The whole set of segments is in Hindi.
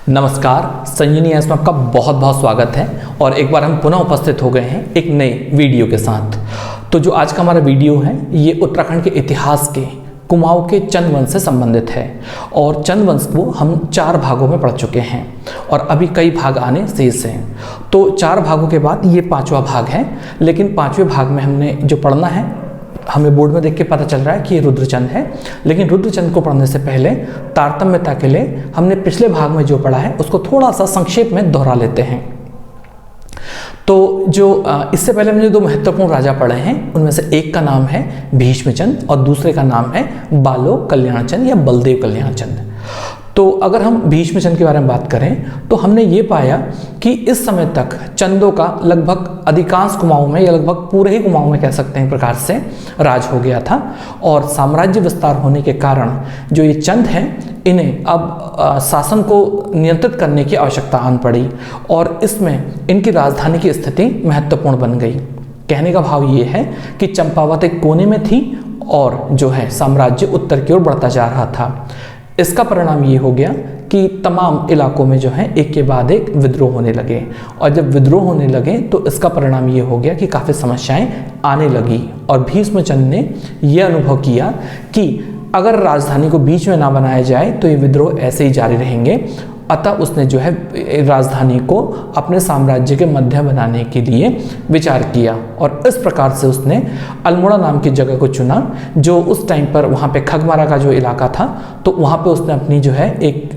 नमस्कार, संजीवनी एस में आपका बहुत बहुत स्वागत है। और एक बार हम पुनः उपस्थित हो गए हैं एक नए वीडियो के साथ। तो जो आज का हमारा वीडियो है ये उत्तराखंड के इतिहास के कुमाऊं के चंद वंश से संबंधित है। और चंद वंश को हम 4 भागों में पढ़ चुके हैं और अभी कई भाग आने शेष हैं। तो 4 भागों के बाद ये 5वां भाग है। लेकिन 5वें भाग में हमने जो पढ़ना है, हमें बोर्ड में देख के पता चल रहा है कि ये रुद्रचंद है। लेकिन रुद्रचंद को पढ़ने से पहले तारतम्यता के लिए हमने पिछले भाग में जो पढ़ा है उसको थोड़ा सा संक्षेप में दोहरा लेते हैं। तो जो इससे पहले हमने 2 महत्वपूर्ण राजा पढ़े हैं, उनमें से एक का नाम है भीष्मचंद और दूसरे का नाम है बालो कल्याणचंद या बलदेव कल्याणचंद। तो अगर हम भीष्मचंद के बारे में बात करें तो हमने ये पाया कि इस समय तक चंदों का लगभग अधिकांश कुमाऊं में या लगभग पूरे ही कुमाऊं में कह सकते हैं प्रकार से राज हो गया था। और साम्राज्य विस्तार होने के कारण जो ये चंद हैं इन्हें अब शासन को नियंत्रित करने की आवश्यकता आन पड़ी और इसमें इनकी राजधानी की स्थिति महत्वपूर्ण बन गई। कहने का भाव ये है कि चंपावत एक कोने में थी और जो है साम्राज्य उत्तर की ओर बढ़ता जा रहा था। इसका परिणाम ये हो गया कि तमाम इलाकों में जो है एक के बाद एक विद्रोह होने लगे। और जब विद्रोह होने लगे तो इसका परिणाम ये हो गया कि काफ़ी समस्याएं आने लगी। और भीष्मचंद ने यह अनुभव किया कि अगर राजधानी को बीच में ना बनाया जाए तो ये विद्रोह ऐसे ही जारी रहेंगे। अतः उसने जो है राजधानी को अपने साम्राज्य के मध्य बनाने के लिए विचार किया और इस प्रकार से उसने अल्मोड़ा नाम की जगह को चुना, जो उस टाइम पर वहाँ पे खगमारा का जो इलाका था। तो वहाँ पे उसने अपनी जो है एक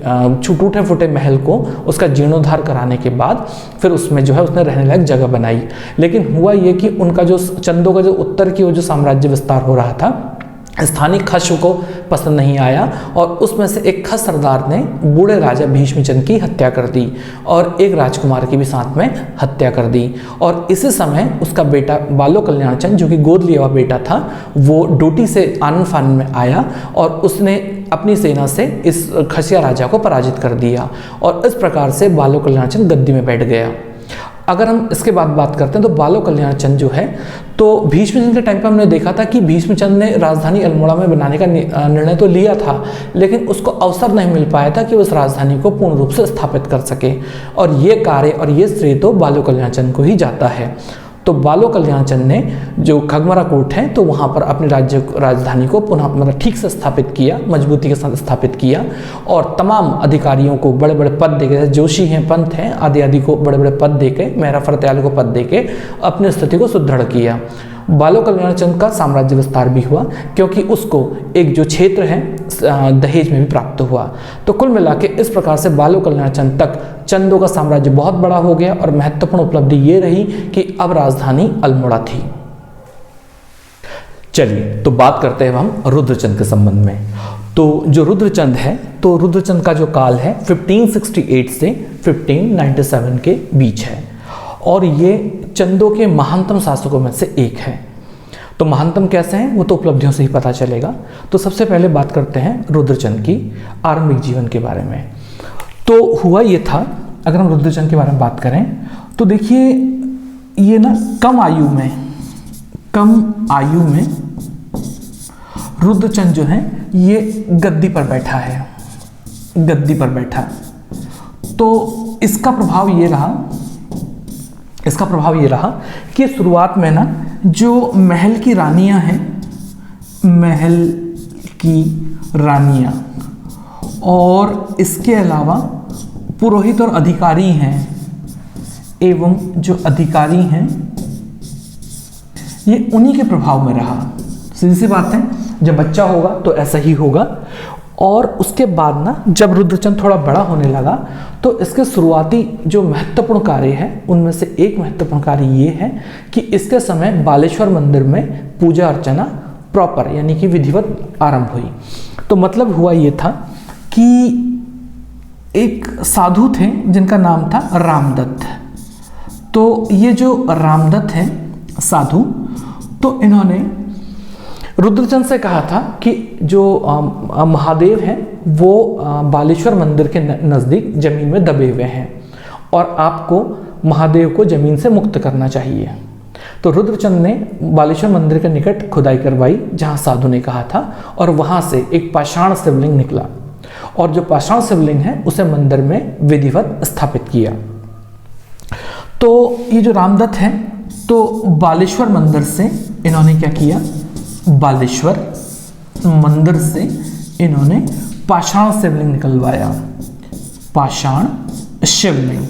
टूटे फूटे महल को उसका जीर्णोद्धार कराने के बाद फिर उसमें जो है उसने रहने लायक जगह बनाई। लेकिन हुआ ये कि उनका जो चंदों का जो उत्तर की ओर जो साम्राज्य विस्तार हो रहा था स्थानीय खस को पसंद नहीं आया और उसमें से एक खस सरदार ने बूढ़े राजा भीष्मचंद की हत्या कर दी और एक राजकुमार की भी साथ में हत्या कर दी। और इसी समय उसका बेटा बालो कल्याणचंद, जो कि गोद लिया हुआ बेटा था, वो ड्यूटी से आनन फानन में आया और उसने अपनी सेना से इस खसिया राजा को पराजित कर दिया और इस प्रकार से बालो कल्याणचंद गद्दी में बैठ गया। अगर हम इसके बाद बात करते हैं तो बालो कल्याणचंद जो है, तो भीष्मचंद के टाइम पर हमने देखा था कि भीष्मचंद ने राजधानी अल्मोड़ा में बनाने का निर्णय तो लिया था, लेकिन उसको अवसर नहीं मिल पाया था कि उस राजधानी को पूर्ण रूप से स्थापित कर सके। और ये कार्य और ये श्रेय तो बालो कल्याणचंद को ही जाता है। तो बालो कल्याणचंद ने जो खगमारा कोट है तो वहाँ पर अपनी राजधानी को पुनः ठीक से स्थापित किया, मजबूती के साथ स्थापित किया और तमाम अधिकारियों को बड़े बड़े पद देके, जैसे जोशी हैं, पंत हैं, आदि आदि को बड़े बड़े पद देके, मेहरा फरत्याल को पद देके अपनी स्थिति को सुदृढ़ किया। बालो कल्याणचंद का साम्राज्य विस्तार भी हुआ क्योंकि उसको एक जो क्षेत्र है दहेज में भी प्राप्त हुआ। तो कुल मिला के इस प्रकार से बालो कल्याणचंद तक चंदों का साम्राज्य बहुत बड़ा हो गया और महत्वपूर्ण उपलब्धि ये रही कि अब राजधानी अल्मोड़ा थी। चलिए तो बात करते हैं हम रुद्रचंद के संबंध में। तो जो रुद्रचंद है, तो रुद्रचंद का जो काल है 1568 से 1597 के बीच है और ये चंदों के महानतम शासकों में से एक है। तो महानतम कैसे हैं वो तो उपलब्धियों से ही पता चलेगा। तो सबसे पहले बात करते हैं रुद्रचंद की आरंभिक जीवन के बारे में। तो हुआ ये था, अगर हम रुद्रचंद के बारे में बात करें तो देखिए ये ना कम आयु में रुद्रचंद जो है ये गद्दी पर बैठा। तो इसका प्रभाव ये रहा कि शुरुआत में ना जो महल की रानियां और इसके अलावा पुरोहित और अधिकारी हैं एवं जो अधिकारी हैं ये उन्हीं के प्रभाव में रहा। सीधी सी बात है, जब बच्चा होगा तो ऐसा ही होगा। और उसके बाद ना जब रुद्रचंद थोड़ा बड़ा होने लगा तो इसके शुरुआती जो महत्वपूर्ण कार्य है उनमें से एक महत्वपूर्ण कार्य ये है कि इसके समय बालेश्वर मंदिर में पूजा अर्चना प्रॉपर यानी कि विधिवत आरंभ हुई। तो मतलब हुआ ये था कि एक साधु थे जिनका नाम था रामदत्त। तो ये जो रामदत्त है साधु, तो इन्होंने रुद्रचंद से कहा था कि जो महादेव हैं वो बालेश्वर मंदिर के नज़दीक जमीन में दबे हुए हैं और आपको महादेव को जमीन से मुक्त करना चाहिए। तो रुद्रचंद ने बालेश्वर मंदिर के निकट खुदाई करवाई जहाँ साधु ने कहा था और वहाँ से एक पाषाण शिवलिंग निकला और जो पाषाण शिवलिंग है उसे मंदिर में विधिवत स्थापित किया। तो ये जो रामदत्त हैं तो बालेश्वर मंदिर से इन्होंने क्या किया, बालेश्वर मंदिर से इन्होंने पाषाण शिवलिंग निकलवाया, पाषाण शिवलिंग।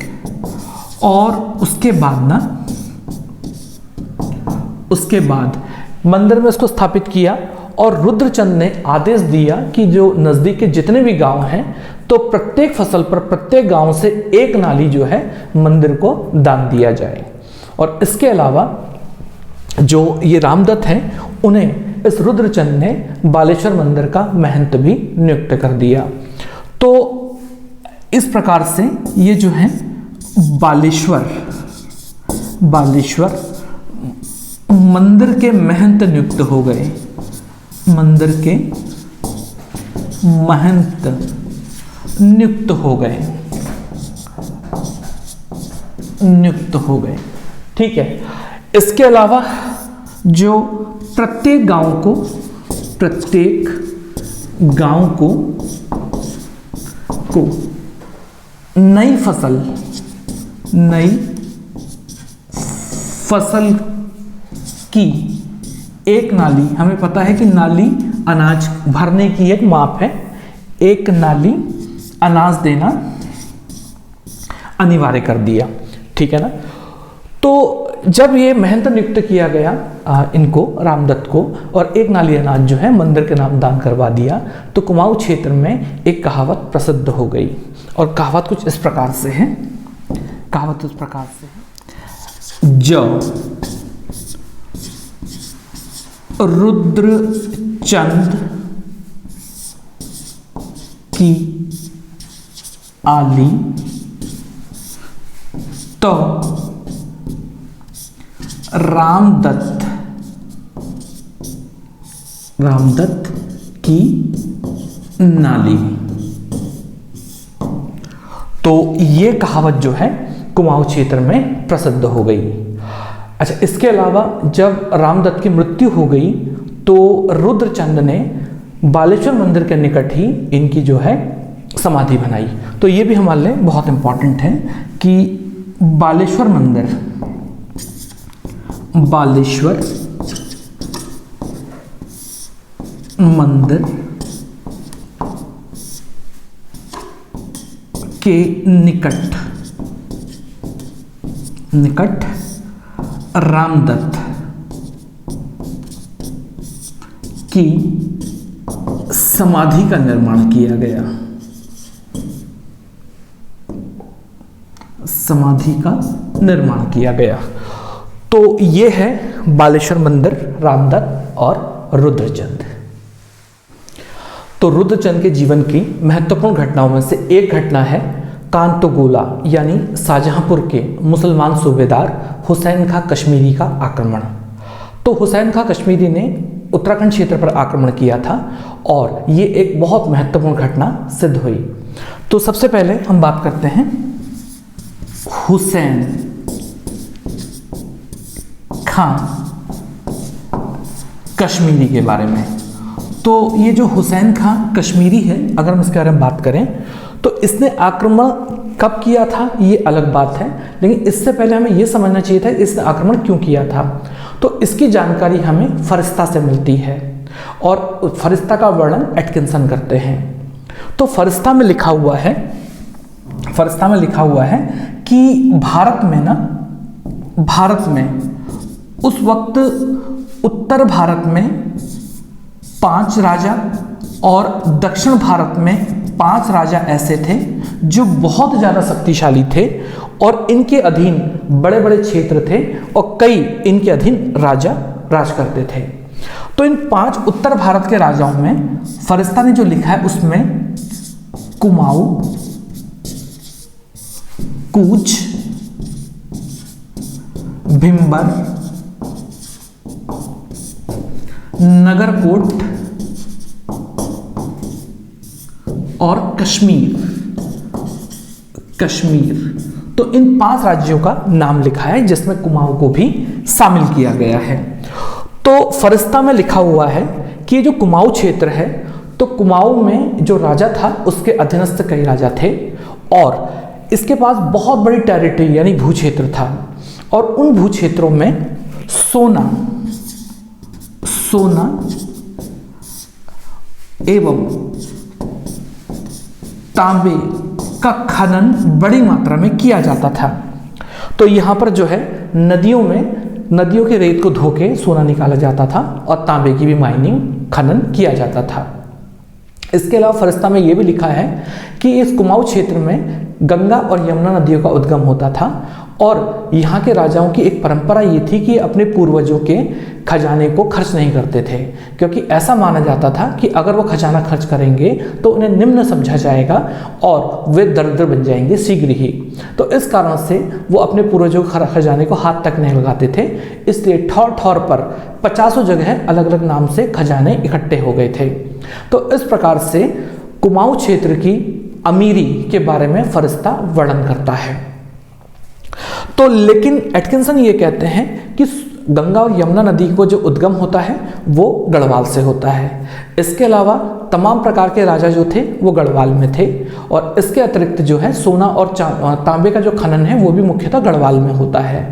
और उसके बाद मंदिर में इसको स्थापित किया और रुद्रचंद ने आदेश दिया कि जो नज़दीक के जितने भी गांव हैं तो प्रत्येक फसल पर प्रत्येक गांव से एक नाली जो है मंदिर को दान दिया जाए। और इसके अलावा जो ये रामदत्त हैं उन्हें इस रुद्रचंद ने बालेश्वर मंदिर का महंत भी नियुक्त कर दिया। तो इस प्रकार से ये जो है बालेश्वर मंदिर के महंत नियुक्त हो गए, मंदिर के महंत नियुक्त हो गए। ठीक है। इसके अलावा जो प्रत्येक गांव को नई फसल की एक नाली, हमें पता है कि नाली अनाज भरने की एक माप है, एक नाली अनाज देना अनिवार्य कर दिया। ठीक है ना। तो जब ये महंत नियुक्त किया गया इनको, रामदत्त को, और एक नाली अनाज जो है मंदिर के नाम दान करवा दिया, तो कुमाऊं क्षेत्र में एक कहावत प्रसिद्ध हो गई। और कहावत कुछ इस प्रकार से है, जो रुद्रचंद की आली तो रामदत्त की नाली। तो ये कहावत जो है कुमाऊं क्षेत्र में प्रसिद्ध हो गई। अच्छा, इसके अलावा जब रामदत्त की मृत्यु हो गई तो रुद्रचंद ने बालेश्वर मंदिर के निकट ही इनकी जो है समाधि बनाई। तो ये भी हमारे लिए बहुत इंपॉर्टेंट है कि बालेश्वर मंदिर के निकट रामदत्त की समाधि का निर्माण किया गया, तो ये है बालेश्वर मंदिर, रामदत्त और रुद्रचंद। तो रुद्रचंद के जीवन की महत्वपूर्ण घटनाओं में से एक घटना है कांतोगोला यानी शाहजहांपुर के मुसलमान सूबेदार हुसैन खां कश्मीरी का आक्रमण। तो हुसैन खां कश्मीरी ने उत्तराखंड क्षेत्र पर आक्रमण किया था और ये एक बहुत महत्वपूर्ण घटना सिद्ध हुई। तो सबसे पहले हम बात करते हैं हुसैन खां कश्मीरी के बारे में। तो ये जो हुसैन खां कश्मीरी है, अगर हम इसके बारे में बात करें तो इसने आक्रमण कब किया था ये अलग बात है, लेकिन इससे पहले हमें यह समझना चाहिए था इसने आक्रमण क्यों किया था। तो इसकी जानकारी हमें फरिश्ता से मिलती है और फरिश्ता का वर्णन एटकिंसन करते हैं। तो फरिश्ता में लिखा हुआ है कि भारत में उस वक्त उत्तर भारत में 5 राजा और दक्षिण भारत में 5 राजा ऐसे थे जो बहुत ज़्यादा शक्तिशाली थे और इनके अधीन बड़े बड़े क्षेत्र थे और कई इनके अधीन राजा राज करते थे। तो इन 5 उत्तर भारत के राजाओं में फरिश्ता ने जो लिखा है उसमें कुमाऊं, कूच, भिंबर, नगरकोट और कश्मीर। तो इन 5 राज्यों का नाम लिखा है जिसमें कुमाऊं को भी शामिल किया गया है। तो फरिश्ता में लिखा हुआ है कि ये जो कुमाऊं क्षेत्र है तो कुमाऊं में जो राजा था उसके अधीनस्थ कई राजा थे और इसके पास बहुत बड़ी टेरिटरी यानी भूक्षेत्र था और उन भूक्षेत्रों में सोना एवं तांबे का खनन बड़ी मात्रा में किया जाता था। तो यहाँ पर जो है नदियों के रेत को धो के सोना निकाला जाता था और तांबे की भी माइनिंग खनन किया जाता था। इसके अलावा फरिश्ता में यह भी लिखा है कि इस कुमाऊं क्षेत्र में गंगा और यमुना नदियों का उद्गम होता था और यहाँ के राजाओं की एक परंपरा ये थी कि अपने पूर्वजों के खजाने को खर्च नहीं करते थे, क्योंकि ऐसा माना जाता था कि अगर वो खजाना खर्च करेंगे तो उन्हें निम्न समझा जाएगा और वे दरिद्र बन जाएंगे शीघ्र ही। तो इस कारण से वो अपने पूर्वजों के खजाने को हाथ तक नहीं लगाते थे, इसलिए ठौर ठौर पर 50 जगह अलग अलग नाम से खजाने इकट्ठे हो गए थे। तो इस प्रकार से कुमाऊं क्षेत्र की अमीरी के बारे में फरिश्ता वर्णन करता है। तो लेकिन एटकिंसन ये कहते हैं कि गंगा और यमुना नदी को जो उद्गम होता है वो गढ़वाल से होता है। इसके अलावा तमाम प्रकार के राजा जो थे वो गढ़वाल में थे और इसके अतिरिक्त जो है सोना और तांबे का जो खनन है वो भी मुख्यतः गढ़वाल में होता है।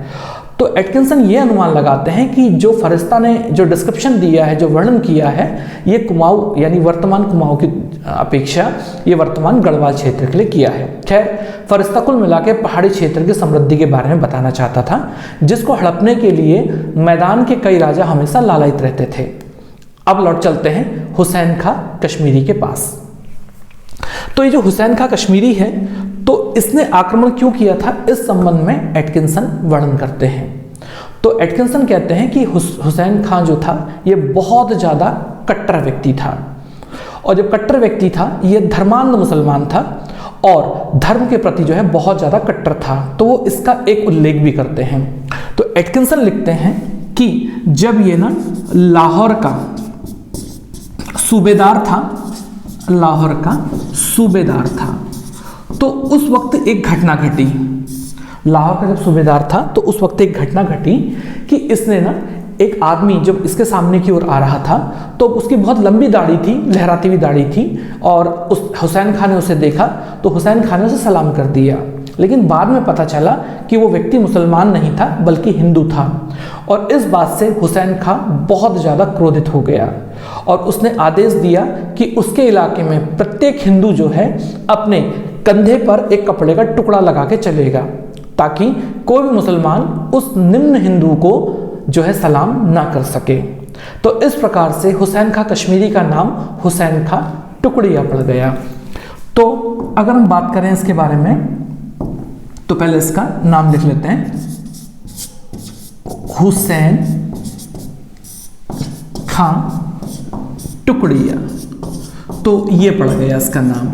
तो एटकिंसन ये अनुमान लगाते हैं कि जो फरिश्ता ने जो डिस्क्रिप्शन दिया है, जो वर्णन किया है, ये कुमाऊं यानी वर्तमान कुमाऊं की अपेक्षा ये वर्तमान गढ़वाल क्षेत्र के लिए किया है। खैर, फरिश्ता कुल मिला के पहाड़ी क्षेत्र की समृद्धि के बारे में बताना चाहता था, जिसको हड़पने के लिए मैदान के कई राजा हमेशा लालायित रहते थे। अब लौट चलते हैं हुसैन खां कश्मीरी के पास। तो ये जो हुसैन खां कश्मीरी है, तो इसने आक्रमण क्यों किया था, इस संबंध में एटकिंसन वर्णन करते हैं। तो एटकिंसन कहते हैं कि हुसैन खां जो था ये बहुत ज़्यादा कट्टर व्यक्ति था और जब कट्टर व्यक्ति था ये धर्मांध मुसलमान था और धर्म के प्रति जो है बहुत ज़्यादा कट्टर था। तो वो इसका एक उल्लेख भी करते हैं। तो एटकिंसन लिखते हैं कि जब ये ना लाहौर का सूबेदार था तो उस वक्त एक घटना घटी। लाहौर का जब सूबेदार था तो उस वक्त एक घटना घटी कि इसने ना एक आदमी जब इसके सामने की ओर आ रहा था तो उसकी बहुत लंबी दाढ़ी थी, लहराती हुई दाढ़ी थी और उस हुसैन खां ने उसे देखा तो हुसैन खां ने उसे सलाम कर दिया। लेकिन बाद में पता चला कि वो व्यक्ति मुसलमान नहीं था बल्कि हिंदू था और इस बात से हुसैन खां बहुत ज़्यादा क्रोधित हो गया और उसने आदेश दिया कि उसके इलाके में प्रत्येक हिंदू जो है अपने कंधे पर एक कपड़े का टुकड़ा लगा के चलेगा ताकि कोई भी मुसलमान उस निम्न हिंदू को जो है सलाम ना कर सके। तो इस प्रकार से हुसैन खां कश्मीरी का नाम हुसैन खां टुकड़िया पड़ गया। तो अगर हम बात करें इसके बारे में तो पहले इसका नाम लिख लेते हैं, हुसैन खां टुकड़िया। तो ये पड़ गया इसका नाम।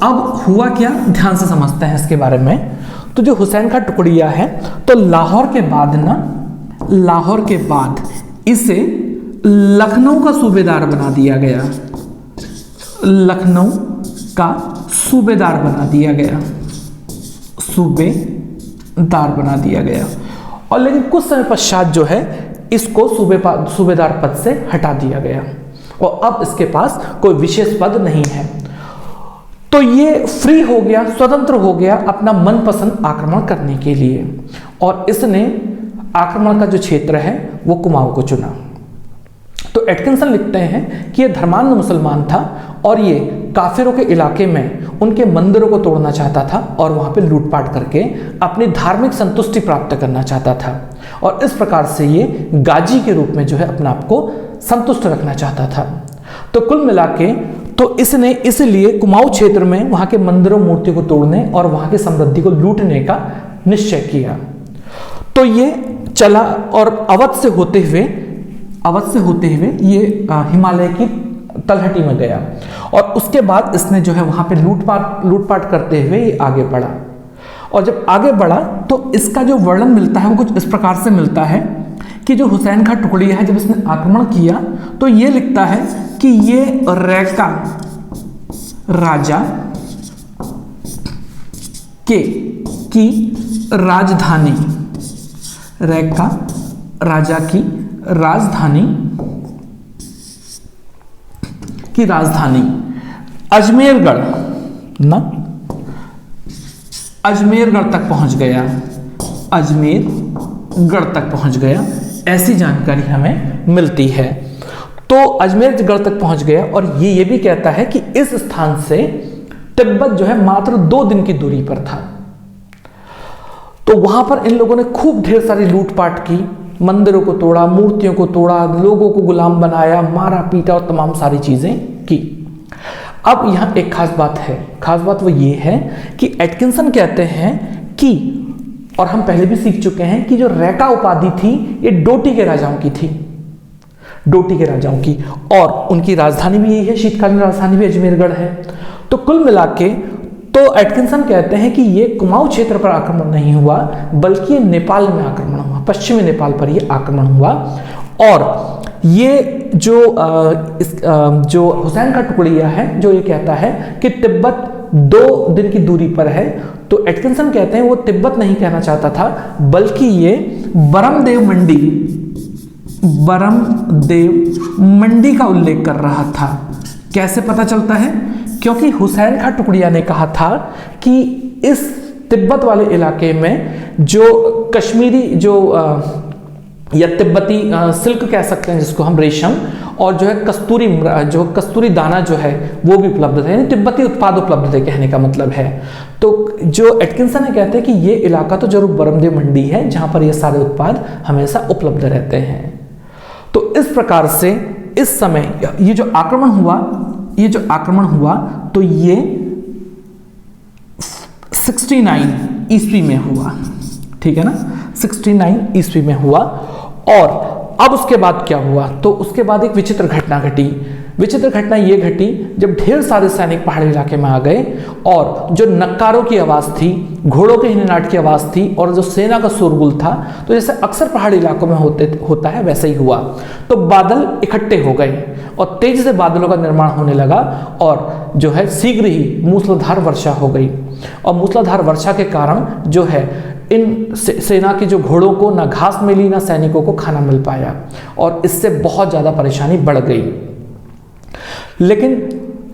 अब हुआ क्या, ध्यान से समझते हैं इसके बारे में। तो जो हुसैन खां टुकड़िया है तो लाहौर के बाद इसे लखनऊ का सूबेदार बना दिया गया। लखनऊ का सूबेदार बना दिया गया और लेकिन कुछ समय पश्चात जो है इसको सूबेदार पद से हटा दिया गया और अब इसके पास कोई विशेष पद नहीं है। तो ये फ्री हो गया, स्वतंत्र हो गया अपना मनपसंद आक्रमण करने के लिए और इसने आक्रमण का जो क्षेत्र है वो कुमाऊं को चुना। तो एटकिंसन लिखते हैं कि यह धर्मांध मुसलमान था और ये काफिरों के इलाके में उनके मंदिरों को तोड़ना चाहता था और वहां पे लूटपाट करके अपनी धार्मिक संतुष्टि प्राप्त करना चाहता था और इस प्रकार से ये गाजी के रूप में जो है अपने आप को संतुष्ट रखना चाहता था। तो कुल मिला के तो इसने इसलिए कुमाऊं क्षेत्र में वहां के मंदिरों मूर्तियों को तोड़ने और वहां की समृद्धि को लूटने का निश्चय किया। तो ये चला और अवध से होते हुए ये हिमालय की तलहटी में गया और उसके बाद इसने जो है वहां पे लूटपाट करते हुए ये आगे बढ़ा और जब आगे बढ़ा तो इसका जो वर्णन मिलता है वो कुछ इस प्रकार से मिलता है कि जो हुसैन खां टुकड़िया है जब इसने आक्रमण किया तो ये लिखता है कि ये रैका राजा की राजधानी, रैका राजा की राजधानी की राजधानी अजमेरगढ़ ना, अजमेरगढ़ तक पहुंच गया, अजमेरगढ़ तक पहुंच गया, ऐसी जानकारी हमें मिलती है। तो अजमेरगढ़ तक पहुंच गया और ये भी कहता है कि इस स्थान से तिब्बत जो है मात्र 2 दिन की दूरी पर था। तो वहां पर इन लोगों ने खूब ढेर सारी लूटपाट की, मंदिरों को तोड़ा, मूर्तियों को तोड़ा, लोगों को गुलाम बनाया, मारा पीटा और तमाम सारी चीजें की। अब यहां एक खास बात है, खास बात वो ये है कि एटकिंसन कहते हैं कि, और हम पहले भी सीख चुके हैं कि जो रैका उपाधि थी ये डोटी के राजाओं की थी, डोटी के राजाओं की, और उनकी राजधानी भी यही है, शीतकालीन राजधानी भी अजमेरगढ़ है। तो कुल मिला के तो एटकिंसन कहते हैं कि ये कुमाऊं क्षेत्र पर आक्रमण नहीं हुआ, बल्कि ये नेपाल में आक्रमण हुआ, पश्चिमी नेपाल पर ये आक्रमण हुआ। और ये जो हुसैन का टुकड़िया है जो ये कहता है कि तिब्बत 2 दिन की दूरी पर है, तो एटकिंसन कहते हैं वो तिब्बत नहीं कहना चाहता था, बल्कि ये बरमदेव मंडी का उल्लेख कर रहा था। कैसे पता चलता है? क्योंकि हुसैन खां टुकड़िया ने कहा था कि इस तिब्बत वाले इलाके में जो कश्मीरी या तिब्बती सिल्क कह सकते हैं जिसको हम, रेशम, और जो है कस्तूरी दाना जो है वो भी उपलब्ध थे, यानी तिब्बती उत्पाद उपलब्ध थे कहने का मतलब है। तो जो एटकिंसन है कहते हैं कि ये इलाका तो जरूर बरमदेव मंडी है जहां पर ये सारे उत्पाद हमेशा उपलब्ध रहते हैं। तो इस प्रकार से इस समय ये जो आक्रमण हुआ तो ये 69 ईस्वी में हुआ, ठीक है ना, 69 ईस्वी में हुआ। और अब उसके बाद क्या हुआ? तो उसके बाद एक विचित्र घटना घटी। विचित्र घटना ये घटी जब ढेर सारे सैनिक पहाड़ी इलाके में आ गए और जो नक्कारों की आवाज़ थी, घोड़ों के हिननाट की आवाज़ थी और जो सेना का शोरगुल था, तो जैसे अक्सर पहाड़ी इलाकों में होता है वैसे ही हुआ। तो बादल इकट्ठे हो गए और तेजी से बादलों का निर्माण होने लगा और जो है शीघ्र ही मूसलाधार वर्षा हो गई। और मूसलाधार वर्षा के कारण जो है इन सेना के जो घोड़ों को ना घास मिली ना सैनिकों को खाना मिल पाया और इससे बहुत ज़्यादा परेशानी बढ़ गई। लेकिन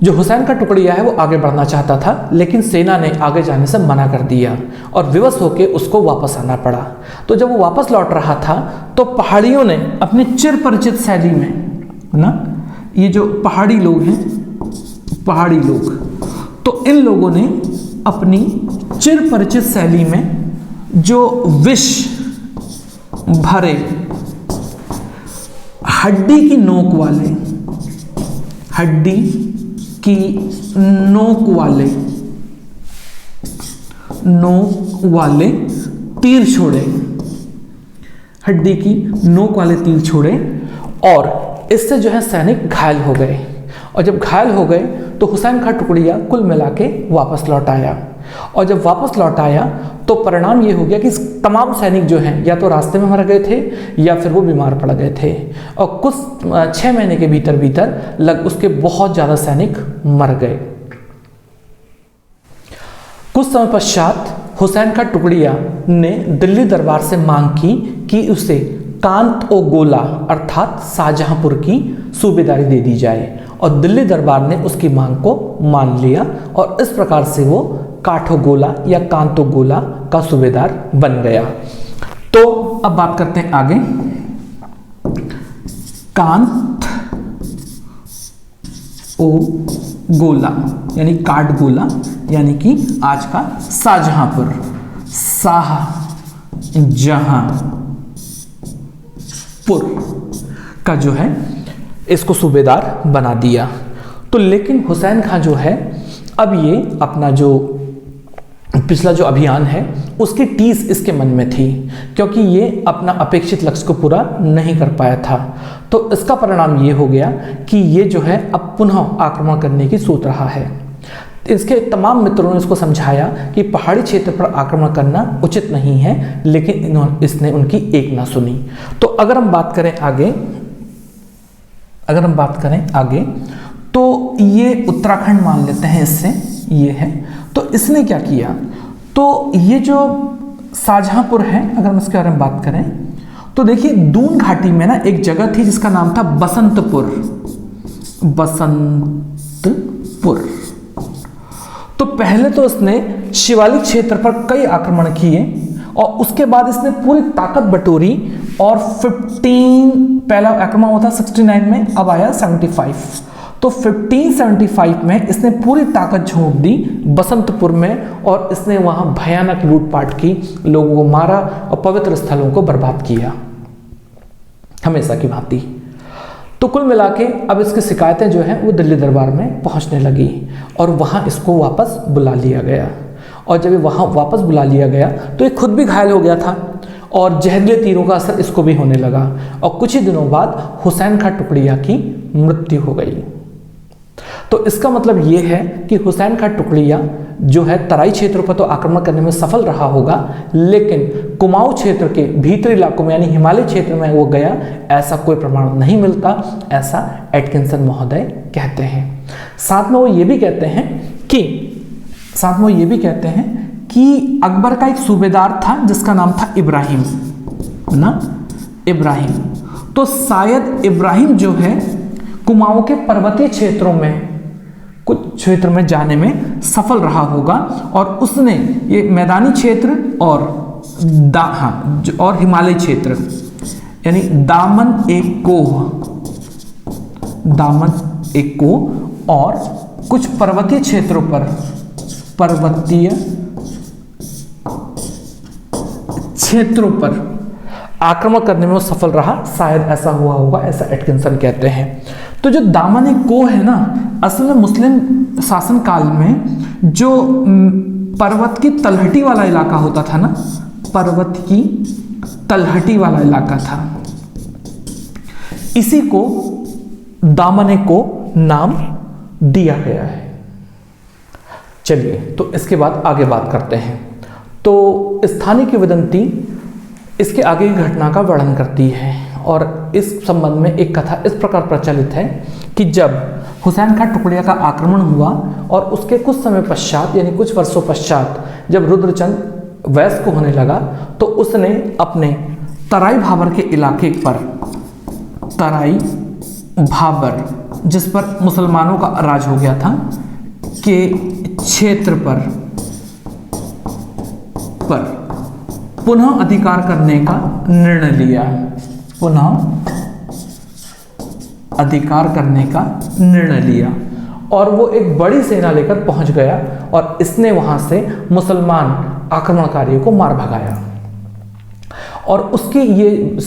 जो हुसैन का टुकड़िया है वो आगे बढ़ना चाहता था, लेकिन सेना ने आगे जाने से मना कर दिया और विवश होकर उसको वापस आना पड़ा। तो जब वो वापस लौट रहा था तो पहाड़ियों ने अपनी चिर परिचित शैली में ना, ये जो पहाड़ी लोग हैं, पहाड़ी लोग, तो इन लोगों ने अपनी चिर परिचित शैली में जो विष भरे हड्डी की नोक वाले तीर छोड़े, हड्डी की नोक वाले तीर छोड़े और इससे जो है सैनिक घायल हो गए। और जब घायल हो गए तो हुसैन खां टुकड़िया कुल मिला के वापस लौट आया। और जब वापस लौट आया तो परिणाम ये हो गया कि तमाम सैनिक जो हैं या तो रास्ते में मर गए थे या फिर वो बीमार पड़ गए थे। और कुछ 6 महीने के भीतर उसके बहुत ज़्यादा सैनिक मर गए। कुछ समय पश्चात हुसैन खां टुकड़िया ने दिल्ली दरबार से मांग की कि उसे कांत ओ गोला अर्थात शाहजहांपुर की सूबेदारी दे दी जाए और दिल्ली दरबार ने उसकी मांग को मान लिया और इस प्रकार से वो काठो गोला या कांतो गोला का सूबेदार बन गया। तो अब बात करते हैं आगे। कांत ओ गोला यानी काठ गोला यानी कि आज का शाहजहांपुर, शाहजहांपुर का जो है इसको सूबेदार बना दिया। तो लेकिन हुसैन खां जो है अब ये अपना जो पिछला जो अभियान है उसकी टीस इसके मन में थी, क्योंकि ये अपना अपेक्षित लक्ष्य को पूरा नहीं कर पाया था। तो इसका परिणाम ये हो गया कि ये जो है अब पुनः आक्रमण करने की सोच रहा है। इसके तमाम मित्रों ने इसको समझाया कि पहाड़ी क्षेत्र पर आक्रमण करना उचित नहीं है, लेकिन इसने उनकी एक ना सुनी। तो अगर हम बात करें आगे तो ये उत्तराखंड मान लेते हैं, इससे ये है। तो इसने क्या किया, तो ये जो शाहजहांपुर है अगर हम इसके बारे में बात करें तो देखिए दून घाटी में ना एक जगह थी जिसका नाम था बसंतपुर। बसंतपुर। तो पहले तो इसने शिवालिक क्षेत्र पर कई आक्रमण किए और उसके बाद इसने पूरी ताकत बटोरी और पहला आक्रमण हुआ था 69 में, अब आया 75। तो 1575 में इसने पूरी ताकत झोंक दी बसंतपुर में और इसने वहां भयानक लूटपाट की, लोगों को मारा और पवित्र स्थलों को बर्बाद किया हमेशा की भांति। तो कुल मिला के अब इसकी शिकायतें जो हैं वो दिल्ली दरबार में पहुंचने लगी और वहां इसको वापस बुला लिया गया। और जब ये वहां वापस बुला लिया गया तो ये खुद भी घायल हो गया था और जहरीले तीरों का असर इसको भी होने लगा और कुछ ही दिनों बाद हुसैन खां टुकड़िया की मृत्यु हो गई। तो इसका मतलब ये है कि हुसैन खां टुकड़िया जो है तराई क्षेत्रों पर तो आक्रमण करने में सफल रहा होगा, लेकिन कुमाऊं क्षेत्र के भीतरी इलाकों में यानी हिमालय क्षेत्र में वो गया, ऐसा कोई प्रमाण नहीं मिलता, ऐसा एटकिंसन महोदय कहते हैं। साथ में वो ये भी कहते हैं कि अकबर का एक सूबेदार था जिसका नाम था इब्राहिम इब्राहिम। तो शायद इब्राहिम जो है कुमाऊं के पर्वतीय क्षेत्रों में कुछ क्षेत्र में जाने में सफल रहा होगा और उसने ये मैदानी क्षेत्र और और हिमालय क्षेत्र यानी दामन एक कोह और कुछ पर्वतीय क्षेत्रों पर आक्रमण करने में वो सफल रहा, शायद ऐसा हुआ होगा, ऐसा एटकिंसन कहते हैं। तो जो दामन कोह है ना, असल में मुस्लिम शासनकाल में जो पर्वत की तलहटी वाला इलाका होता था ना, पर्वत की तलहटी वाला इलाका था, इसी को दामन को नाम दिया गया है। चलिए तो इसके बाद आगे बात करते हैं। तो स्थानीय किंवदंती इसके आगे की घटना का वर्णन करती है और इस संबंध में एक कथा इस प्रकार प्रचलित है कि जब हुसैन खां टुकड़िया का आक्रमण हुआ और उसके कुछ समय पश्चात यानी कुछ वर्षों पश्चात जब रुद्रचंद वयस्क होने लगा तो उसने अपने तराई भाबर के इलाके पर, तराई भाबर जिस पर मुसलमानों का राज हो गया था, के क्षेत्र पर पुनः अधिकार करने का निर्णय लिया, और वो एक बड़ी सेना लेकर पहुंच गया और इसने वहां से मुसलमान आक्रमणकारियों को मार भगाया। और उसकी ये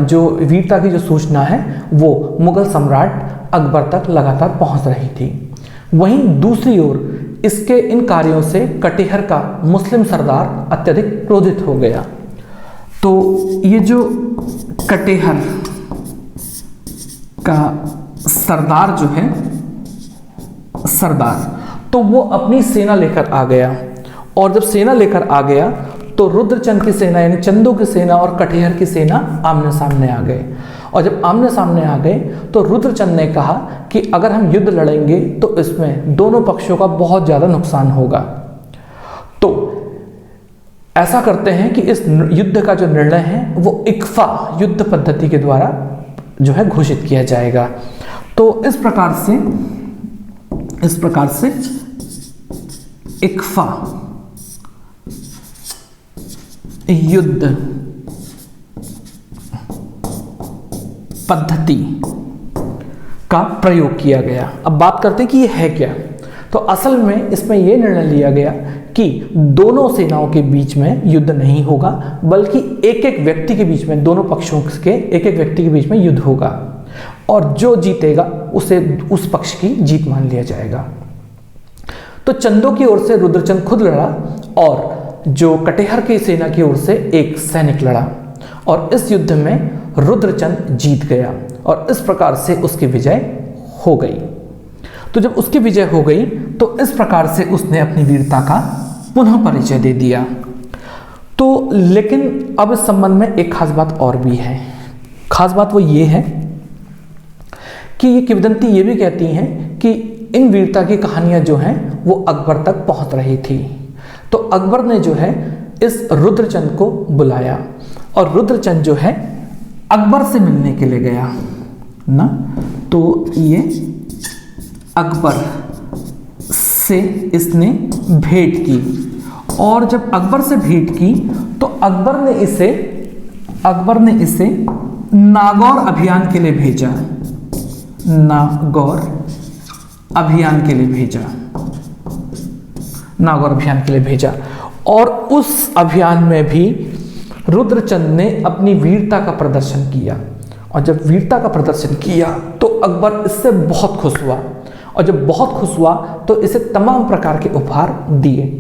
जो वीरता की जो सूचना है वो मुगल सम्राट अकबर तक लगातार पहुंच रही थी। वहीं दूसरी ओर इसके इन कार्यों से कटिहार का मुस्लिम सरदार अत्यधिक क्रोधित हो गया। तो ये जो कटिहार का सरदार जो है, तो वो अपनी सेना लेकर आ गया और जब सेना लेकर आ गया तो रुद्रचंद की सेना यानी चंदू की सेना और कटिहार की सेना आमने सामने आ गए। और जब आमने सामने आ गए तो रुद्रचंद ने कहा कि अगर हम युद्ध लड़ेंगे तो इसमें दोनों पक्षों का बहुत ज़्यादा नुकसान होगा, तो ऐसा करते हैं कि इस युद्ध का जो निर्णय है वो इक्फा युद्ध पद्धति के द्वारा जो है घोषित किया जाएगा। तो इस प्रकार से इक्फा युद्ध पद्धति का प्रयोग किया गया। अब बात करते हैं कि ये है क्या। तो असल में इसमें यह निर्णय लिया गया कि दोनों सेनाओं के बीच में युद्ध नहीं होगा, बल्कि एक एक व्यक्ति के बीच में, दोनों पक्षों के एक एक व्यक्ति के बीच में युद्ध होगा और जो जीतेगा उसे उस पक्ष की जीत मान लिया जाएगा। तो चंदो की ओर से रुद्रचंद खुद लड़ा और जो कटिहार की सेना की ओर से एक सैनिक लड़ा और इस युद्ध में रुद्रचंद जीत गया और इस प्रकार से उसकी विजय हो गई। तो जब उसकी विजय हो गई तो इस प्रकार से उसने अपनी वीरता का पुनः परिचय दे दिया। तो लेकिन अब इस संबंध में एक खास बात और भी है। खास बात वो ये है कि ये किंवदंती ये भी कहती हैं कि इन वीरता की कहानियां जो हैं वो अकबर तक पहुंच रही थी। तो अकबर ने जो है इस रुद्रचंद को बुलाया और रुद्रचंद जो है अकबर से मिलने के लिए गया ना। तो ये अकबर से इसने भेंट की, और जब अकबर से भेंट की तो अकबर ने इसे नागौर अभियान के लिए भेजा, नागौर अभियान के लिए भेजा। और उस अभियान में भी रुद्रचंद ने अपनी वीरता का प्रदर्शन किया, और जब वीरता का प्रदर्शन किया तो अकबर इससे बहुत खुश हुआ, और जब बहुत खुश हुआ तो इसे तमाम प्रकार के उपहार दिए।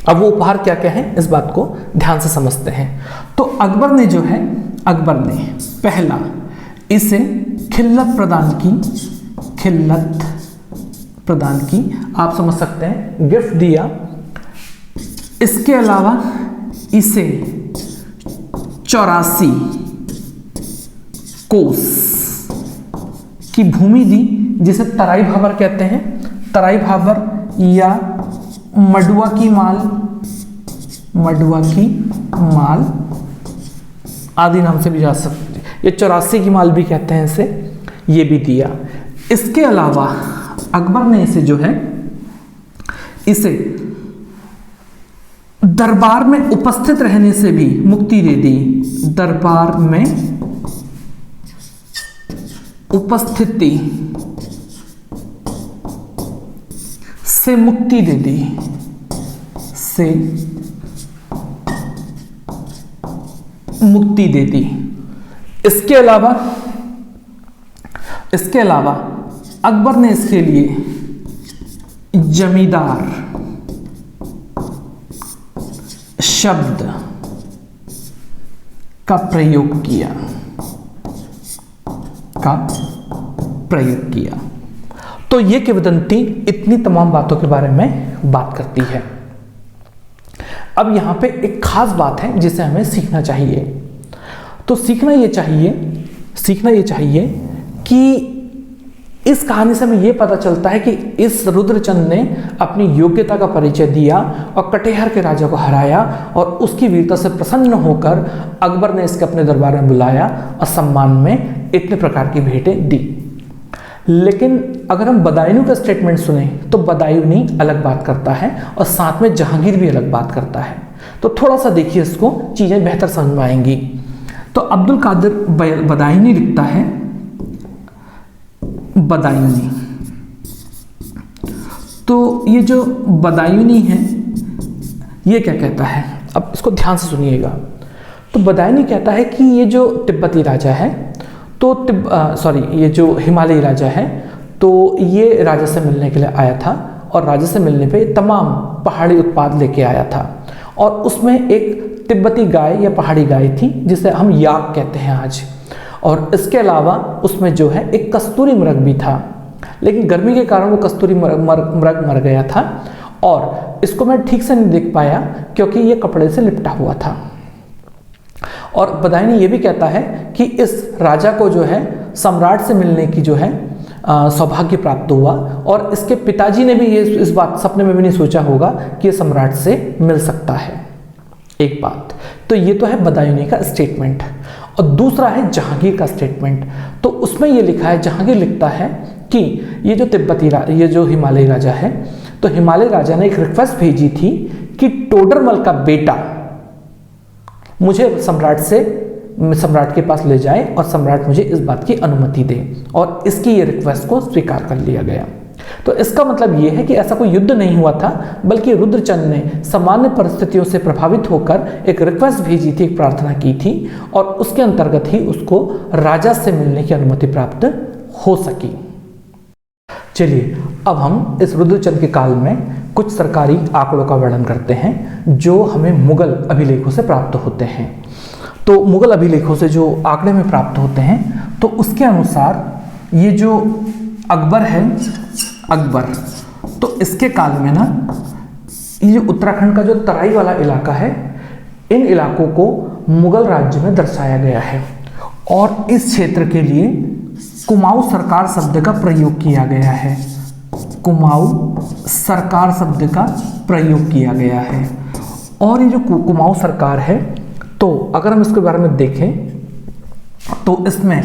अब वो उपहार क्या क्या हैं, इस बात को ध्यान से समझते हैं। तो अकबर ने पहला इसे खिल्लत प्रदान की, आप समझ सकते हैं, गिफ्ट दिया। इसके अलावा इसे 84 कोस की भूमि दी, जिसे तराई भाबर कहते हैं, तराई भाबर या मडुआ की माल आदि नाम से भी जा सकते हैं, ये 84 की माल भी कहते हैं इसे, ये भी दिया। इसके अलावा अकबर ने इसे दरबार में उपस्थित रहने से भी मुक्ति दे दी, दरबार में उपस्थिति से मुक्ति दे दी, इसके अलावा अकबर ने इसके लिए जमींदार शब्द का प्रयोग किया। तो ये किंवदंती इतनी तमाम बातों के बारे में बात करती है। अब यहां पे एक खास बात है जिसे हमें सीखना चाहिए। तो सीखना ये चाहिए कि इस कहानी से हमें यह पता चलता है कि इस रुद्रचंद ने अपनी योग्यता का परिचय दिया और कटेहर के राजा को हराया, और उसकी वीरता से प्रसन्न होकर अकबर ने इसके अपने दरबार में बुलाया और सम्मान में इतने प्रकार की भेंटें दी। लेकिन अगर हम बदायूं का स्टेटमेंट सुने तो बदायूं अलग बात करता है और साथ में जहांगीर भी अलग बात करता है। तो थोड़ा सा देखिए, इसको चीजें बेहतर समझ में आएंगी। तो अब्दुल कादिर बदायूं लिखता है, बदायूं, तो ये जो बदायूं है ये क्या कहता है, अब इसको ध्यान से सुनिएगा। तो बदायूं कहता है कि ये जो तिब्बती राजा है, तो ये जो हिमालयी राजा है, तो ये राजा से मिलने के लिए आया था, और राजा से मिलने पे तमाम पहाड़ी उत्पाद लेके आया था, और उसमें एक तिब्बती गाय या पहाड़ी गाय थी जिसे हम याक कहते हैं आज, और इसके अलावा उसमें जो है एक कस्तूरी मृग भी था, लेकिन गर्मी के कारण वो कस्तूरी मृग मर गया था, और इसको मैं ठीक से नहीं देख पाया क्योंकि ये कपड़े से लिपटा हुआ था। और बदायूं ये भी कहता है कि इस राजा को जो है सम्राट से मिलने की जो है सौभाग्य प्राप्त हुआ, और इसके पिताजी ने भी ये इस बात सपने में भी नहीं सोचा होगा कि ये सम्राट से मिल सकता है। एक बात तो ये तो है बदायूं का स्टेटमेंट, और दूसरा है जहांगीर का स्टेटमेंट। तो उसमें ये लिखा है, जहांगीर लिखता है कि ये जो हिमालयी राजा है, तो हिमालयी राजा ने एक रिक्वेस्ट भेजी थी कि टोडरमल का बेटा मुझे सम्राट के पास ले जाए और सम्राट मुझे इस बात की अनुमति दे, और इसकी ये रिक्वेस्ट को स्वीकार कर लिया गया। तो इसका मतलब ये है कि ऐसा कोई युद्ध नहीं हुआ था, बल्कि रुद्रचंद ने सामान्य परिस्थितियों से प्रभावित होकर एक रिक्वेस्ट भेजी थी, एक प्रार्थना की थी, और उसके अंतर्गत ही उसको राजा से मिलने की अनुमति प्राप्त हो सकी। चलिए अब हम इस रुद्रचंद के काल में कुछ सरकारी आंकड़ों का वर्णन करते हैं जो हमें मुगल अभिलेखों से प्राप्त होते हैं। तो मुगल अभिलेखों से जो आंकड़े में प्राप्त होते हैं, तो उसके अनुसार ये जो अकबर है, तो इसके काल में ना ये उत्तराखंड का जो तराई वाला इलाका है, इन इलाकों को मुगल राज्य में दर्शाया गया है, और इस क्षेत्र के लिए कुमाऊं सरकार शब्द का प्रयोग किया गया है। कुमाऊं सरकार शब्द का प्रयोग किया गया है। और ये जो कुमाऊं सरकार है, तो अगर हम इसके बारे में देखें तो इसमें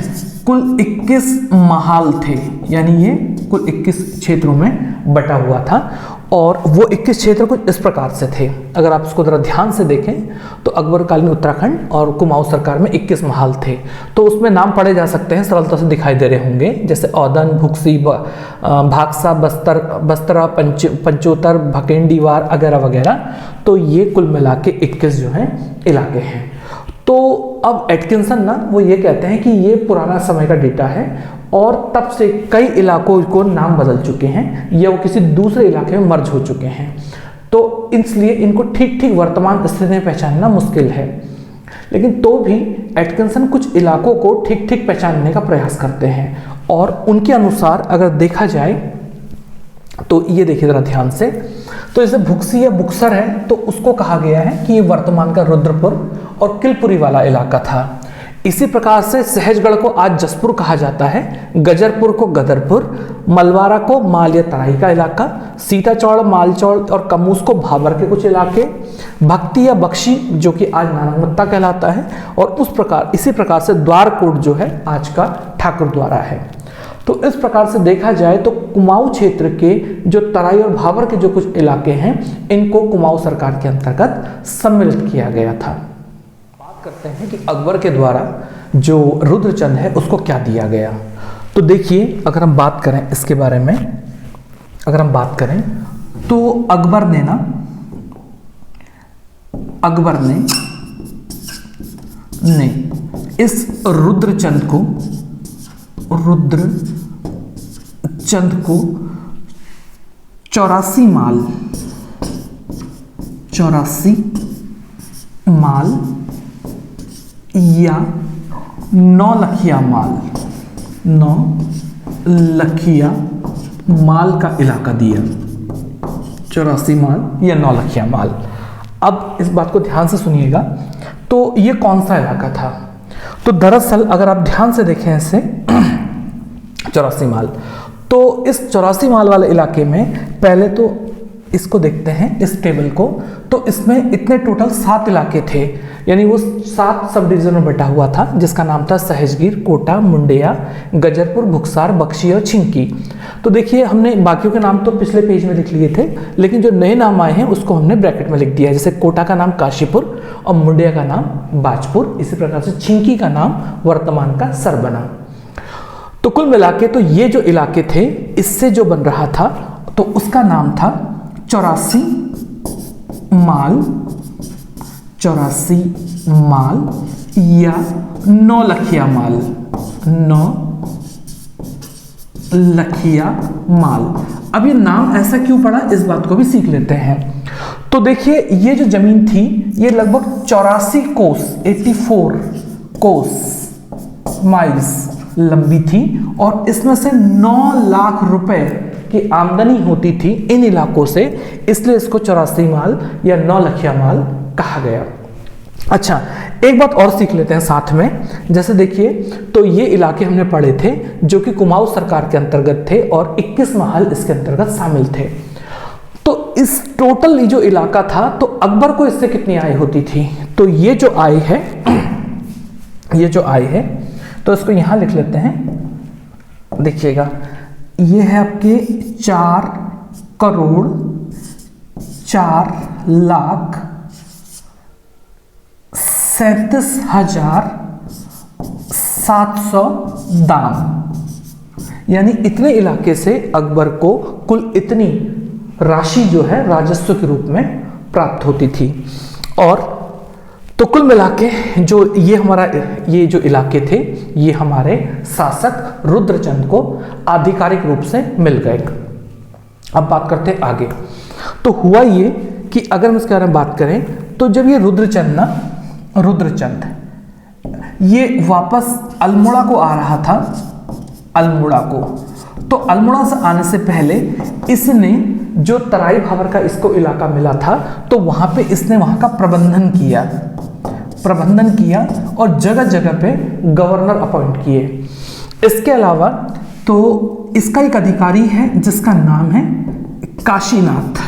कुल 21 महाल थे, यानी ये कुल 21 क्षेत्रों में बटा हुआ था और वो 21 क्षेत्र कुछ इस प्रकार से थे। अगर आप इसको जरा ध्यान से देखें तो अकबरकालीन उत्तराखंड और कुमाऊं सरकार में 21 महल थे। तो उसमें नाम पढ़े जा सकते हैं, सरलता से दिखाई दे रहे होंगे, जैसे औदन, भुक्सी, भागसा, बस्तरा, पंचोतर, भकेंडीवार वगैरह वगैरह। तो ये कुल मिला के 21 जो हैं इलाके हैं। तो अब एटकिंसन ना वो ये कहते हैं कि ये पुराना समय का डेटा है और तब से कई इलाकों को नाम बदल चुके हैं या वो किसी दूसरे इलाके में मर्ज हो चुके हैं, तो इसलिए इनको ठीक ठीक वर्तमान स्थिति में पहचानना मुश्किल है। लेकिन तो भी एटकिंसन कुछ इलाकों को ठीक ठीक पहचानने का प्रयास करते हैं और उनके अनुसार अगर देखा जाए तो ये देखिए जरा ध्यान से, तो जैसे भुक्सी या बुक्सर है तो उसको कहा गया है कि ये वर्तमान का रुद्रपुर और किलपुरी वाला इलाका था। इसी प्रकार से सहजगढ़ को आज जसपुर कहा जाता है, गजरपुर को गदरपुर, मलवारा को माल या तराई का इलाका, सीताचौड़, मालचौड़ और कमूस को भाबर के कुछ इलाके, भक्ति या बख्शी जो कि आज नानकमत्ता कहलाता है, और इसी प्रकार से द्वारकोट जो है आज का ठाकुर द्वारा है। तो इस प्रकार से देखा जाए तो कुमाऊं क्षेत्र के जो तराई और भाबर के जो कुछ इलाके हैं इनको कुमाऊं सरकार के अंतर्गत सम्मिलित किया गया था। बात करते हैं कि अकबर के द्वारा जो रुद्रचंद है उसको क्या दिया गया। तो देखिए अगर हम बात करें इसके बारे में, अगर हम बात करें तो अकबर ने इस रुद्रचंद को 84 माल या 9 लखिया माल का इलाका दिया। 84 माल या 9 लखिया माल। अब इस बात को ध्यान से सुनिएगा, तो ये कौन सा इलाका था? तो दरअसल अगर आप ध्यान से देखें इसे 84 माल, तो इस 84 माल वाले इलाके में पहले तो इसको देखते हैं इस टेबल को, तो इसमें इतने टोटल 7 इलाके थे, यानी वो 7 सब डिवीजन में बटा हुआ था, जिसका नाम था सहजगीर, कोटा, मुंडेया, गजरपुर, भुक्सार, बख्शी और छिंकी। तो देखिए हमने बाकियों के नाम तो पिछले पेज में लिख लिए थे, लेकिन जो नए नाम आए हैं उसको हमने ब्रैकेट में लिख दिया है। जैसे कोटा का नाम काशीपुर और मुंडेया का नाम बाजपुर, इसी प्रकार से छिंकी का नाम वर्तमान का सरबना। तो कुल मिला के तो ये जो इलाके थे इससे जो बन रहा था तो उसका नाम था 84 माल या 9 लखिया माल। 9 लखिया माल। अब ये नाम ऐसा क्यों पड़ा इस बात को भी सीख लेते हैं। तो देखिए ये जो जमीन थी ये लगभग 84 कोस 84 कोस माइल्स लंबी थी और इसमें से 9 लाख रुपए की आमदनी होती थी इन इलाकों से, इसलिए इसको 84 माल या 9 लखिया माल कहा गया। अच्छा एक बात और सीख लेते हैं साथ में, जैसे देखिए तो ये इलाके हमने पढ़े थे जो कि कुमाऊं सरकार के अंतर्गत थे और 21 महल इसके अंतर्गत शामिल थे। तो इस टोटल जो इलाका था तो अकबर को इससे कितनी आय होती थी? तो ये जो आय है तो इसको यहां लिख लेते हैं। देखिएगा ये है आपके 4 करोड़ 4 लाख 37,700 दाम, यानी इतने इलाके से अकबर को कुल इतनी राशि जो है राजस्व के रूप में प्राप्त होती थी। और तो कुल मिला के जो ये जो इलाके थे ये हमारे शासक रुद्रचंद को आधिकारिक रूप से मिल गए। अब बात करते हैं आगे। तो हुआ ये कि अगर हम इसके बारे में बात करें तो जब ये रुद्रचंद ये वापस अल्मोड़ा को आ रहा था, अल्मोड़ा को, तो अल्मोड़ा से आने से पहले इसने जो तराई भाबर का इसको इलाका मिला था तो वहां पे इसने वहां का प्रबंधन किया और जगह जगह पे गवर्नर अपॉइंट किए। इसके अलावा तो इसका एक अधिकारी है जिसका नाम है काशीनाथ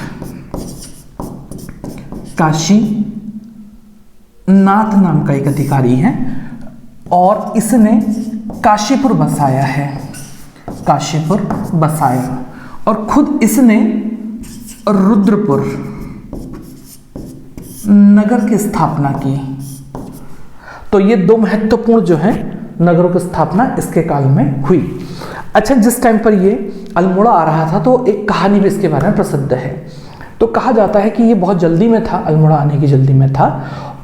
नाम का एक अधिकारी है और इसने काशीपुर बसाया है। काशीपुर बसाया और खुद इसने रुद्रपुर नगर की स्थापना की। तो ये दो महत्वपूर्ण जो है नगरों की स्थापना इसके काल में हुई। अच्छा, जिस टाइम पर ये अल्मोड़ा आ रहा था तो एक कहानी भी इसके बारे में प्रसिद्ध है। तो कहा जाता है कि ये बहुत जल्दी में था, अल्मोड़ा आने की जल्दी में था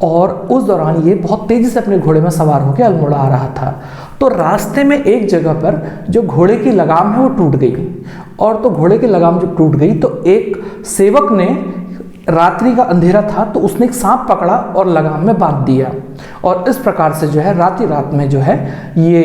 और उस दौरान ये बहुत तेज़ी से अपने घोड़े में सवार होकर अल्मोड़ा आ रहा था। तो रास्ते में एक जगह पर जो घोड़े की लगाम है वो टूट गई और तो घोड़े की लगाम जब टूट गई तो एक सेवक ने, रात्रि का अंधेरा था तो उसने एक सांप पकड़ा और लगाम में बांध दिया और इस प्रकार से जो है रात में जो है ये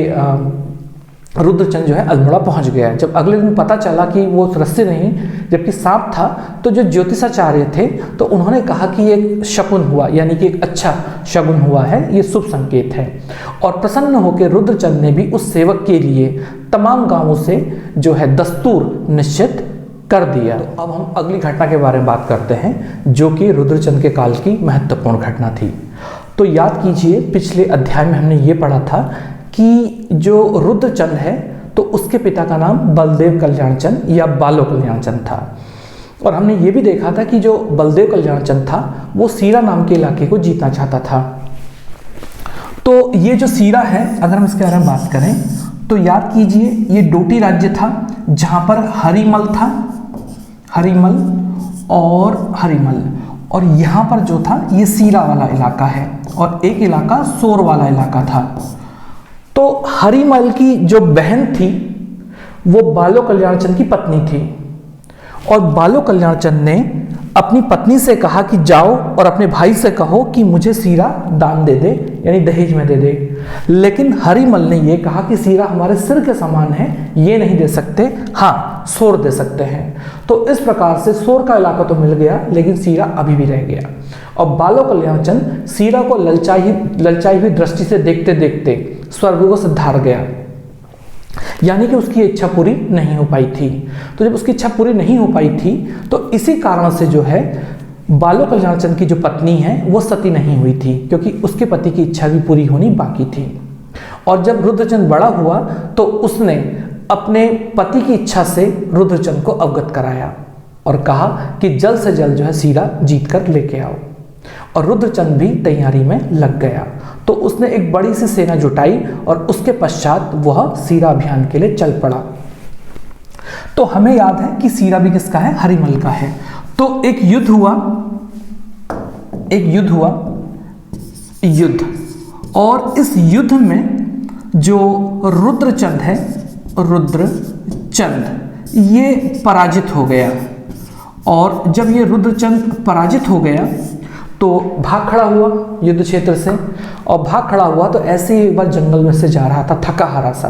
रुद्रचंद जो है अल्मोड़ा पहुंच गया। जब अगले दिन पता चला कि वो रस्सी नहीं जबकि सांप था तो जो ज्योतिषाचार्य थे तो उन्होंने कहा कि ये शकुन हुआ, यानी कि एक अच्छा शगुन हुआ है, ये शुभ संकेत है। और प्रसन्न होकर रुद्रचंद ने भी उस सेवक के लिए तमाम गांवों से जो है दस्तूर निश्चित कर दिया। तो अब हम अगली घटना के बारे में बात करते हैं जो कि रुद्रचंद के काल की महत्वपूर्ण घटना थी। तो याद कीजिए, पिछले अध्याय में हमने ये पढ़ा था कि जो रुद्रचंद है तो उसके पिता का नाम बलदेव कल्याणचंद या बालो कल्याणचंद था और हमने ये भी देखा था कि जो बलदेव कल्याणचंद था वो सीरा नाम के इलाके को जीतना चाहता था। तो ये जो सीरा है, अगर हम इसके बारे में बात करें तो याद कीजिए ये डोटी राज्य था जहाँ पर हरिमल था, हरिमल और यहाँ पर जो था ये सीरा वाला इलाका है और एक इलाका सोर वाला इलाका था। तो हरिमल की जो बहन थी वो बालो कल्याणचंद की पत्नी थी और बालो कल्याणचंद ने अपनी पत्नी से कहा कि जाओ और अपने भाई से कहो कि मुझे सीरा दान दे दे, यानी दहेज में दे दे। लेकिन हरिमल ने ये कहा कि सीरा हमारे सिर के समान है, ये नहीं दे सकते, हाँ सोर दे सकते हैं। तो इस प्रकार से सोर का इलाका तो मिल गया लेकिन सीरा अभी भी रह गया और बालो कल्याणचंद सीरा को ललचाई हुई दृष्टि से देखते देखते स्वर्ग को सिधार गया, यानी कि उसकी इच्छा पूरी नहीं हो पाई थी। तो जब उसकी इच्छा पूरी नहीं हो पाई थी तो इसी कारण से जो है बालो कल्याणचंद की जो पत्नी है वो सती नहीं हुई थी क्योंकि उसके पति की इच्छा भी पूरी होनी बाकी थी। और जब रुद्रचंद बड़ा हुआ तो उसने अपने पति की इच्छा से रुद्रचंद को अवगत कराया और कहा कि जल्द से जल्द जो है सीरा जीत कर लेके आओ और रुद्रचंद भी तैयारी में लग गया। तो उसने एक बड़ी सी सेना जुटाई और उसके पश्चात वह सीरा अभियान के लिए चल पड़ा। तो हमें याद है कि सीरा भी किसका है, हरिमल का है। तो एक युद्ध हुआ और इस युद्ध में जो रुद्रचंद है, रुद्रचंद ये पराजित हो गया और जब ये रुद्रचंद पराजित हो गया तो भाग खड़ा हुआ युद्ध क्षेत्र से और भाग खड़ा हुआ तो ऐसे ही एक बार जंगल में से जा रहा था थका हारा सा,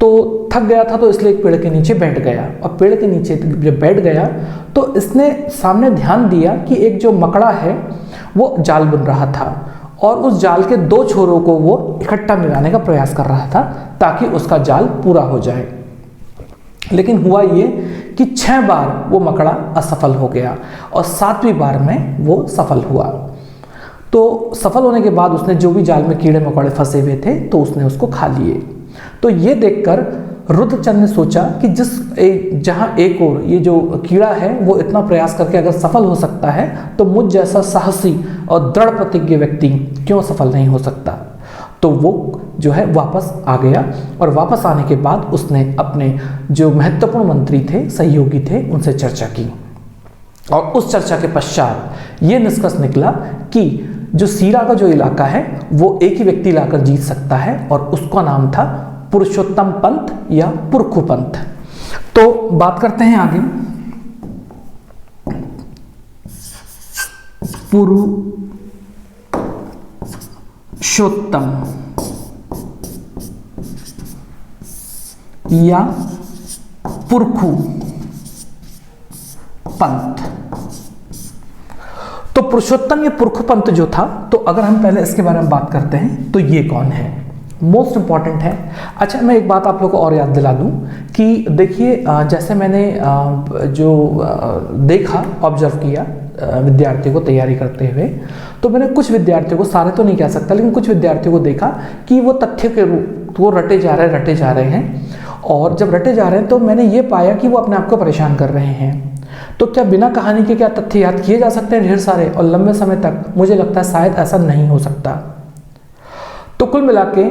तो थक गया था तो इसलिए एक पेड़ के नीचे बैठ गया और पेड़ के नीचे जब बैठ गया तो इसने सामने ध्यान दिया कि एक जो मकड़ा है वो जाल बुन रहा था और उस जाल के दो छोरों को वो इकट्ठा मिलाने का प्रयास कर रहा था ताकि उसका जाल पूरा हो जाए। लेकिन हुआ ये कि 6 बार वो मकड़ा असफल हो गया और 7वीं बार में वो सफल हुआ। तो सफल होने के बाद उसने जो भी जाल में कीड़े मकोड़े फंसे हुए थे तो उसने उसको खा लिए। तो ये देखकर रुद्रचंद ने सोचा कि जहाँ एक और ये जो कीड़ा है वो इतना प्रयास करके अगर सफल हो सकता है तो मुझ जैसा साहसी और दृढ़ प्रतिज्ञ व्यक्ति क्यों सफल नहीं हो सकता। तो वो जो है वापस आ गया और वापस आने के बाद उसने अपने जो महत्वपूर्ण मंत्री थे, सहयोगी थे, उनसे चर्चा की और उस चर्चा के पश्चात ये निष्कर्ष निकला कि जो सीरा का जो इलाका है वो एक ही व्यक्ति लाकर जीत सकता है और उसका नाम था पुरुषोत्तम पंत या पुरखू पंत। तो बात करते हैं आगे पुरुषोत्तम या पुरखू पंत। तो पुरुषोत्तम या पुरखू पंत जो था, तो अगर हम पहले इसके बारे में बात करते हैं तो ये कौन है, मोस्ट इंपॉर्टेंट है। अच्छा, मैं एक बात आप लोगों को और याद दिला दूं कि देखिए जैसे मैंने जो देखा, ऑब्जर्व किया विद्यार्थियों को तैयारी करते हुए, तो मैंने कुछ विद्यार्थियों को, सारे तो नहीं कह सकता लेकिन कुछ विद्यार्थियों को देखा कि वो तथ्य के रूप वो रटे जा रहे हैं और जब रटे जा रहे हैं तो मैंने ये पाया कि वो अपने आप को परेशान कर रहे हैं। तो क्या बिना कहानी के क्या तथ्य याद किए जा सकते हैं ढेर सारे और लंबे समय तक? मुझे लगता है शायद ऐसा नहीं हो सकता। तो कुल मिला के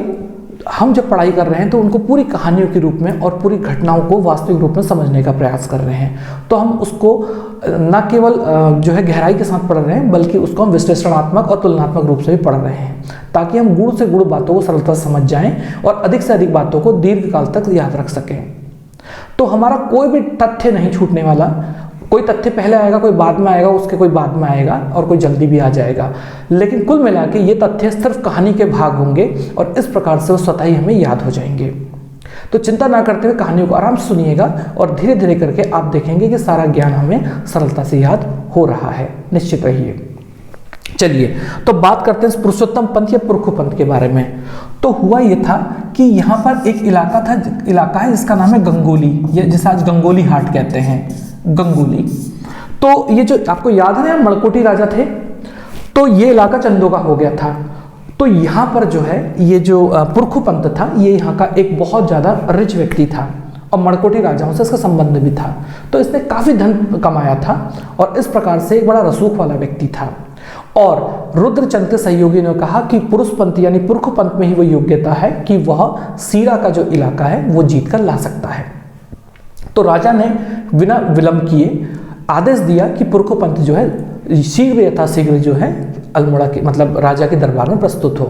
हम जब पढ़ाई कर रहे हैं तो उनको पूरी कहानियों के रूप में और पूरी घटनाओं को वास्तविक रूप में समझने का प्रयास कर रहे हैं। तो हम उसको न केवल जो है गहराई के साथ पढ़ रहे हैं, बल्कि उसको हम विश्लेषणात्मक और तुलनात्मक रूप से भी पढ़ रहे हैं, ताकि हम गुण से गुण बातों को सरलता से समझ जाएं और अधिक से अधिक बातों को दीर्घकाल तक याद रख सकें। तो हमारा कोई भी तथ्य नहीं छूटने वाला। कोई तथ्य पहले आएगा, कोई बाद में आएगा, उसके कोई बाद में आएगा और कोई जल्दी भी आ जाएगा, लेकिन कुल मिला के ये तथ्य सिर्फ कहानी के भाग होंगे और इस प्रकार से वो स्वतः ही हमें याद हो जाएंगे। तो चिंता ना करते हुए कहानियों को आराम से सुनिएगा और धीरे धीरे करके आप देखेंगे कि सारा ज्ञान हमें सरलता से याद हो रहा है। निश्चित रहिए। चलिए तो बात करते हैं पुरुषोत्तम पंथ या पुरखू पंथ के बारे में। तो हुआ ये था कि यहाँ पर एक इलाका है जिसका नाम है गंगोली, या जिसे आज गंगोली हाट कहते हैं, गंगोली। तो ये जो आपको याद है मणकोटी राजा थे, तो ये इलाका चंदों का हो गया था। तो यहाँ पर जो है ये जो पुरखू पंथ था, ये यहाँ का एक बहुत ज़्यादा रिच व्यक्ति था और मणकोटी राजाओं से इसका संबंध भी था। तो इसने काफ़ी धन कमाया था और इस प्रकार से एक बड़ा रसूख वाला व्यक्ति था। और रुद्रचंद के सहयोगी ने कहा कि पुरुष पंथ यानी पुरखू पंथ में ही वो योग्यता है कि वह सीरा का जो इलाका है वो जीत कर ला सकता है। तो राजा ने बिना विलंब किए आदेश दिया कि पुरखू पंथ जो है शीघ्र यथाशीघ्र जो है अल्मोड़ा के मतलब राजा के दरबार में प्रस्तुत हो।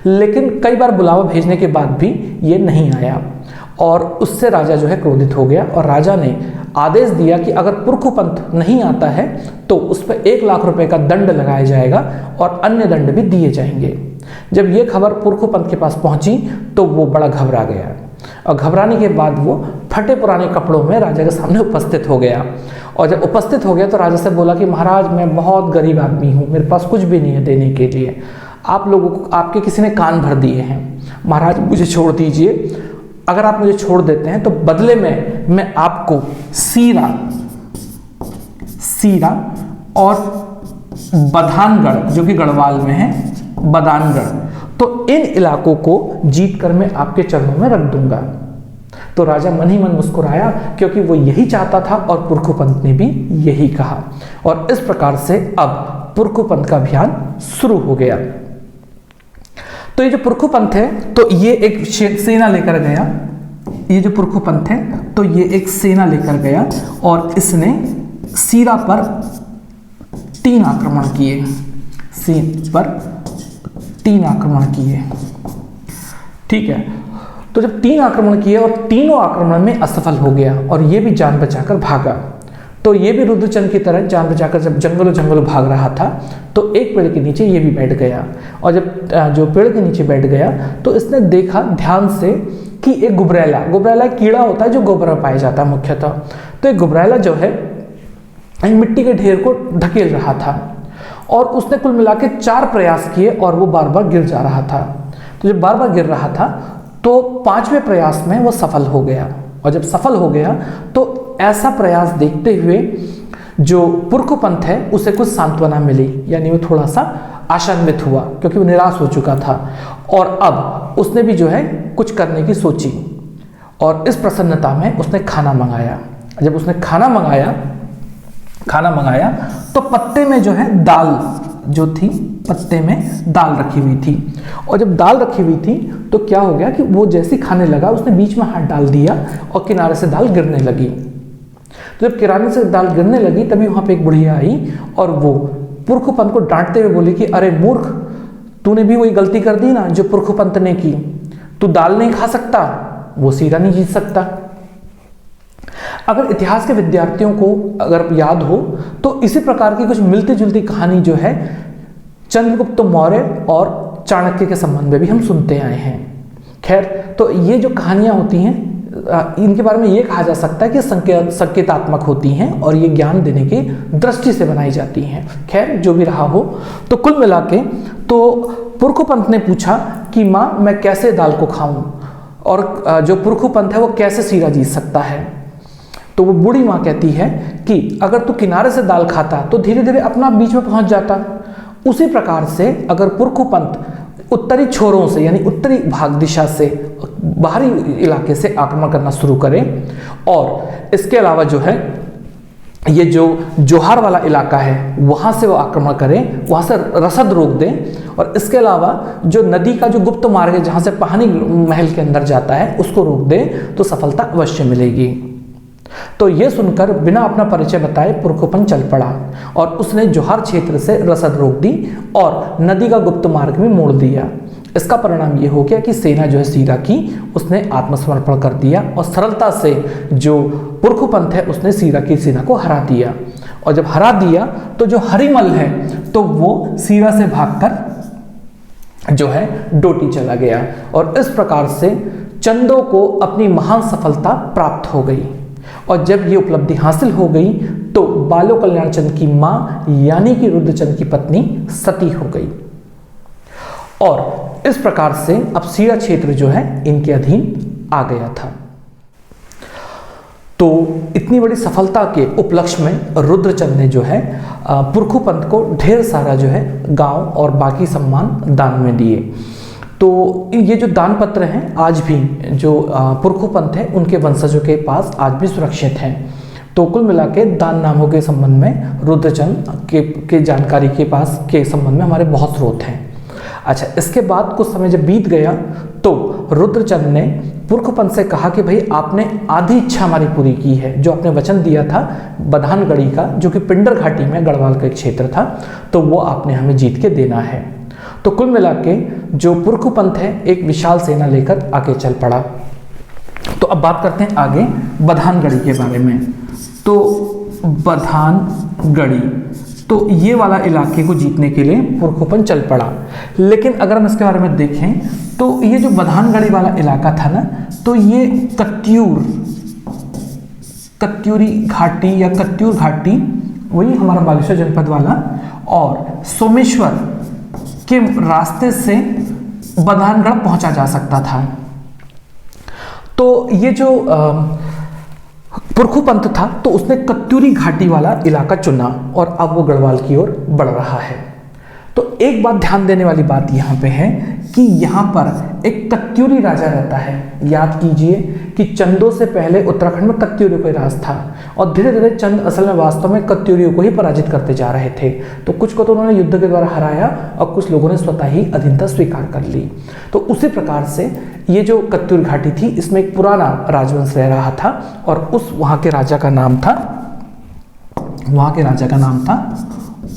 लेकिन कई बार बुलावा भेजने के बाद भी ये नहीं आया और उससे राजा जो है क्रोधित हो गया और राजा ने आदेश दिया कि अगर पुरखू पंथ नहीं आता है तो उस पर 1 लाख रुपए का दंड लगाया जाएगा और अन्य दंड भी दिए जाएंगे। जब ये खबर पुरखू पंथ के पास पहुंची तो वो बड़ा घबरा गया और घबराने के बाद वो फटे पुराने कपड़ों में राजा के सामने उपस्थित हो गया। और जब उपस्थित हो गया तो राजा से बोला कि महाराज, मैं बहुत गरीब आदमी हूँ, मेरे पास कुछ भी नहीं है देने के लिए, आप लोगों को आपके किसी ने कान भर दिए हैं, महाराज मुझे छोड़ दीजिए। अगर आप मुझे छोड़ देते हैं तो बदले में मैं आपको सीरा और बधानगढ़, जो कि गढ़वाल में है, बदानगढ़, तो इन इलाकों को जीत कर मैं आपके चरणों में रख दूंगा। तो राजा मन ही मन मुस्कुराया, क्योंकि वो यही चाहता था और पुरखू पंथ ने भी यही कहा। और इस प्रकार से अब पुरखू पंथ का अभियान शुरू हो गया। तो ये जो पुरखू पंथ है तो ये एक सेना लेकर गया। ये जो पुरखू पंथ है तो ये एक सेना लेकर गया और इसने सीरा पर 3 आक्रमण किए। सीरा पर 3 आक्रमण किए। ठीक है। तो जब 3 आक्रमण किए और तीनों आक्रमण में असफल हो गया और ये भी जान बचाकर भागा। तो ये भी रुद्रचंद की तरह जान बचाकर जब जंगलों भाग रहा था तो एक पेड़ के नीचे ये भी बैठ गया। और जब जो पेड़ के नीचे बैठ गया तो इसने देखा ध्यान से कि एक गुबरैला कीड़ा होता है जो गोबर में पाया जाता है मुख्यतः। तो एक गुबरैला जो है एक मिट्टी के ढेर को धकेल रहा था और उसने कुल मिला के 4 प्रयास किए और वो बार बार गिर जा रहा था। तो जब बार बार गिर रहा था तो 5वें प्रयास में वो सफल हो गया। और जब सफल हो गया तो ऐसा प्रयास देखते हुए जो पुरखू पंथ है उसे कुछ सांत्वना मिली, यानी वो थोड़ा सा आशान्वित हुआ क्योंकि वो निराश हो चुका था। और अब उसने भी जो है कुछ करने की सोची और इस प्रसन्नता में उसने खाना मंगाया। जब उसने खाना मंगाया तो पत्ते में जो है दाल जो थी, पत्ते में दाल रखी हुई थी। और जब दाल रखी हुई थी तो क्या हो गया कि वो जैसे खाने लगा उसने बीच में हाथ डाल दिया और किनारे से दाल गिरने लगी। तो जब किनारे से दाल गिरने लगी तभी वहां पे एक बुढ़िया आई और वो पुरखू पंथ को डांटते हुए बोली कि अरे मूर्ख, तूने भी वही गलती कर दी ना जो पुरखू पंथ ने की। तू दाल नहीं खा सकता, वो सीरा नहीं जीत सकता। अगर इतिहास के विद्यार्थियों को अगर याद हो तो इसी प्रकार की कुछ मिलती जुलती कहानी जो है चंद्रगुप्त मौर्य और चाणक्य के संबंध में भी हम सुनते आए हैं। खैर, तो ये जो कहानियां होती हैं इनके बारे में ये कहा जा सकता है कि संकेतात्मक होती हैं और ये ज्ञान देने की दृष्टि से बनाई जाती हैं। खैर, जो भी रहा हो, तो कुल मिला के तो पुरखू पंथ ने पूछा कि माँ मैं कैसे दाल को खाऊं और जो पुरखू पंथ है वो कैसे सीरा जीत सकता है। तो वो बूढ़ी माँ कहती है कि अगर तू किनारे से दाल खाता तो धीरे धीरे अपना बीच में पहुंच जाता। उसी प्रकार से अगर पुरखू पंथ उत्तरी छोरों से यानी उत्तरी भाग दिशा से बाहरी इलाके से आक्रमण करना शुरू करे, और इसके अलावा जो है ये जो जोहार वाला इलाका है वहाँ से वो आक्रमण करें, वहाँ से रसद रोक दें, और इसके अलावा जो नदी का जो गुप्त मार्ग है जहाँ से पानी महल के अंदर जाता है उसको रोक दें तो सफलता अवश्य मिलेगी। तो ये सुनकर बिना अपना परिचय बताए पुरखुपन चल पड़ा और उसने जोहार क्षेत्र से रसद रोक दी और नदी का गुप्त मार्ग में मोड़ दिया। इसका परिणाम ये हो गया कि सेना जो है सीरा की उसने आत्मसमर्पण कर दिया और सरलता से जो पुरखुपंथ है उसने सीरा की सेना को हरा दिया। और जब हरा दिया तो जो हरिमल है तो वो सीरा से भागकर जो है डोटी चला गया, और इस प्रकार से चंदों को अपनी महान सफलता प्राप्त हो गई। और जब ये उपलब्धि हासिल हो गई तो बालो कल्याण चंद की मां यानी कि रुद्रचंद की पत्नी सती हो गई, और इस प्रकार से अब सीरा क्षेत्र जो है इनके अधीन आ गया था। तो इतनी बड़ी सफलता के उपलक्ष्य में रुद्रचंद ने जो है पुरखुपंथ को ढेर सारा जो है गांव और बाकी सम्मान दान में दिए। तो ये जो दान पत्र हैं आज भी जो पुरखुपंथ है उनके वंशजों के पास आज भी सुरक्षित हैं। तो कुल मिला के दान नामों के संबंध में रुद्रचंद के जानकारी के पास के संबंध में हमारे बहुत स्रोत हैं। अच्छा, इसके बाद कुछ समय जब बीत गया तो रुद्रचंद ने पुरखुपंथ से कहा कि भाई आपने आधी इच्छा हमारी पूरी की है, जो आपने वचन दिया था बधानगढ़ी का जो कि पिंडर घाटी में गढ़वाल का एक क्षेत्र था, तो वो आपने हमें जीत के देना है। तो कुल मिला के जो पुरखुपंथ है एक विशाल सेना लेकर आगे चल पड़ा। तो अब बात करते हैं आगे बधानगढ़ी के बारे में। तो बधानगढ़ी तो ये वाला इलाके को जीतने के लिए पुरखुपंथ चल पड़ा। लेकिन अगर हम इसके बारे में देखें तो ये जो बधानगढ़ी वाला इलाका था ना, तो ये कत्यूरी घाटी या कत्यूर घाटी, वही हमारा बागेश्वर जनपद वाला, और सोमेश्वर के रास्ते से बधानगढ़ पहुंचा जा सकता था। तो ये जो पुरखुपंथ था तो उसने कत्यूरी घाटी वाला इलाका चुना और अब वो गढ़वाल की ओर बढ़ रहा है। तो एक बात ध्यान देने वाली बात यहाँ पे है कि यहाँ पर एक कत्यूरी राजा रहता है। याद कीजिए कि चंदों से पहले उत्तराखंड में कत्यूरियों का राज था और धीरे धीरे चंद असल में वास्तव में कत्यूरियों को ही पराजित करते जा रहे थे। तो कुछ को तो उन्होंने युद्ध के द्वारा हराया और कुछ लोगों ने स्वतः ही अधीनता स्वीकार कर ली। तो उसी प्रकार से ये जो कत्यूर घाटी थी इसमें एक पुराना राजवंश रह रहा था और उस वहाँ के राजा का नाम था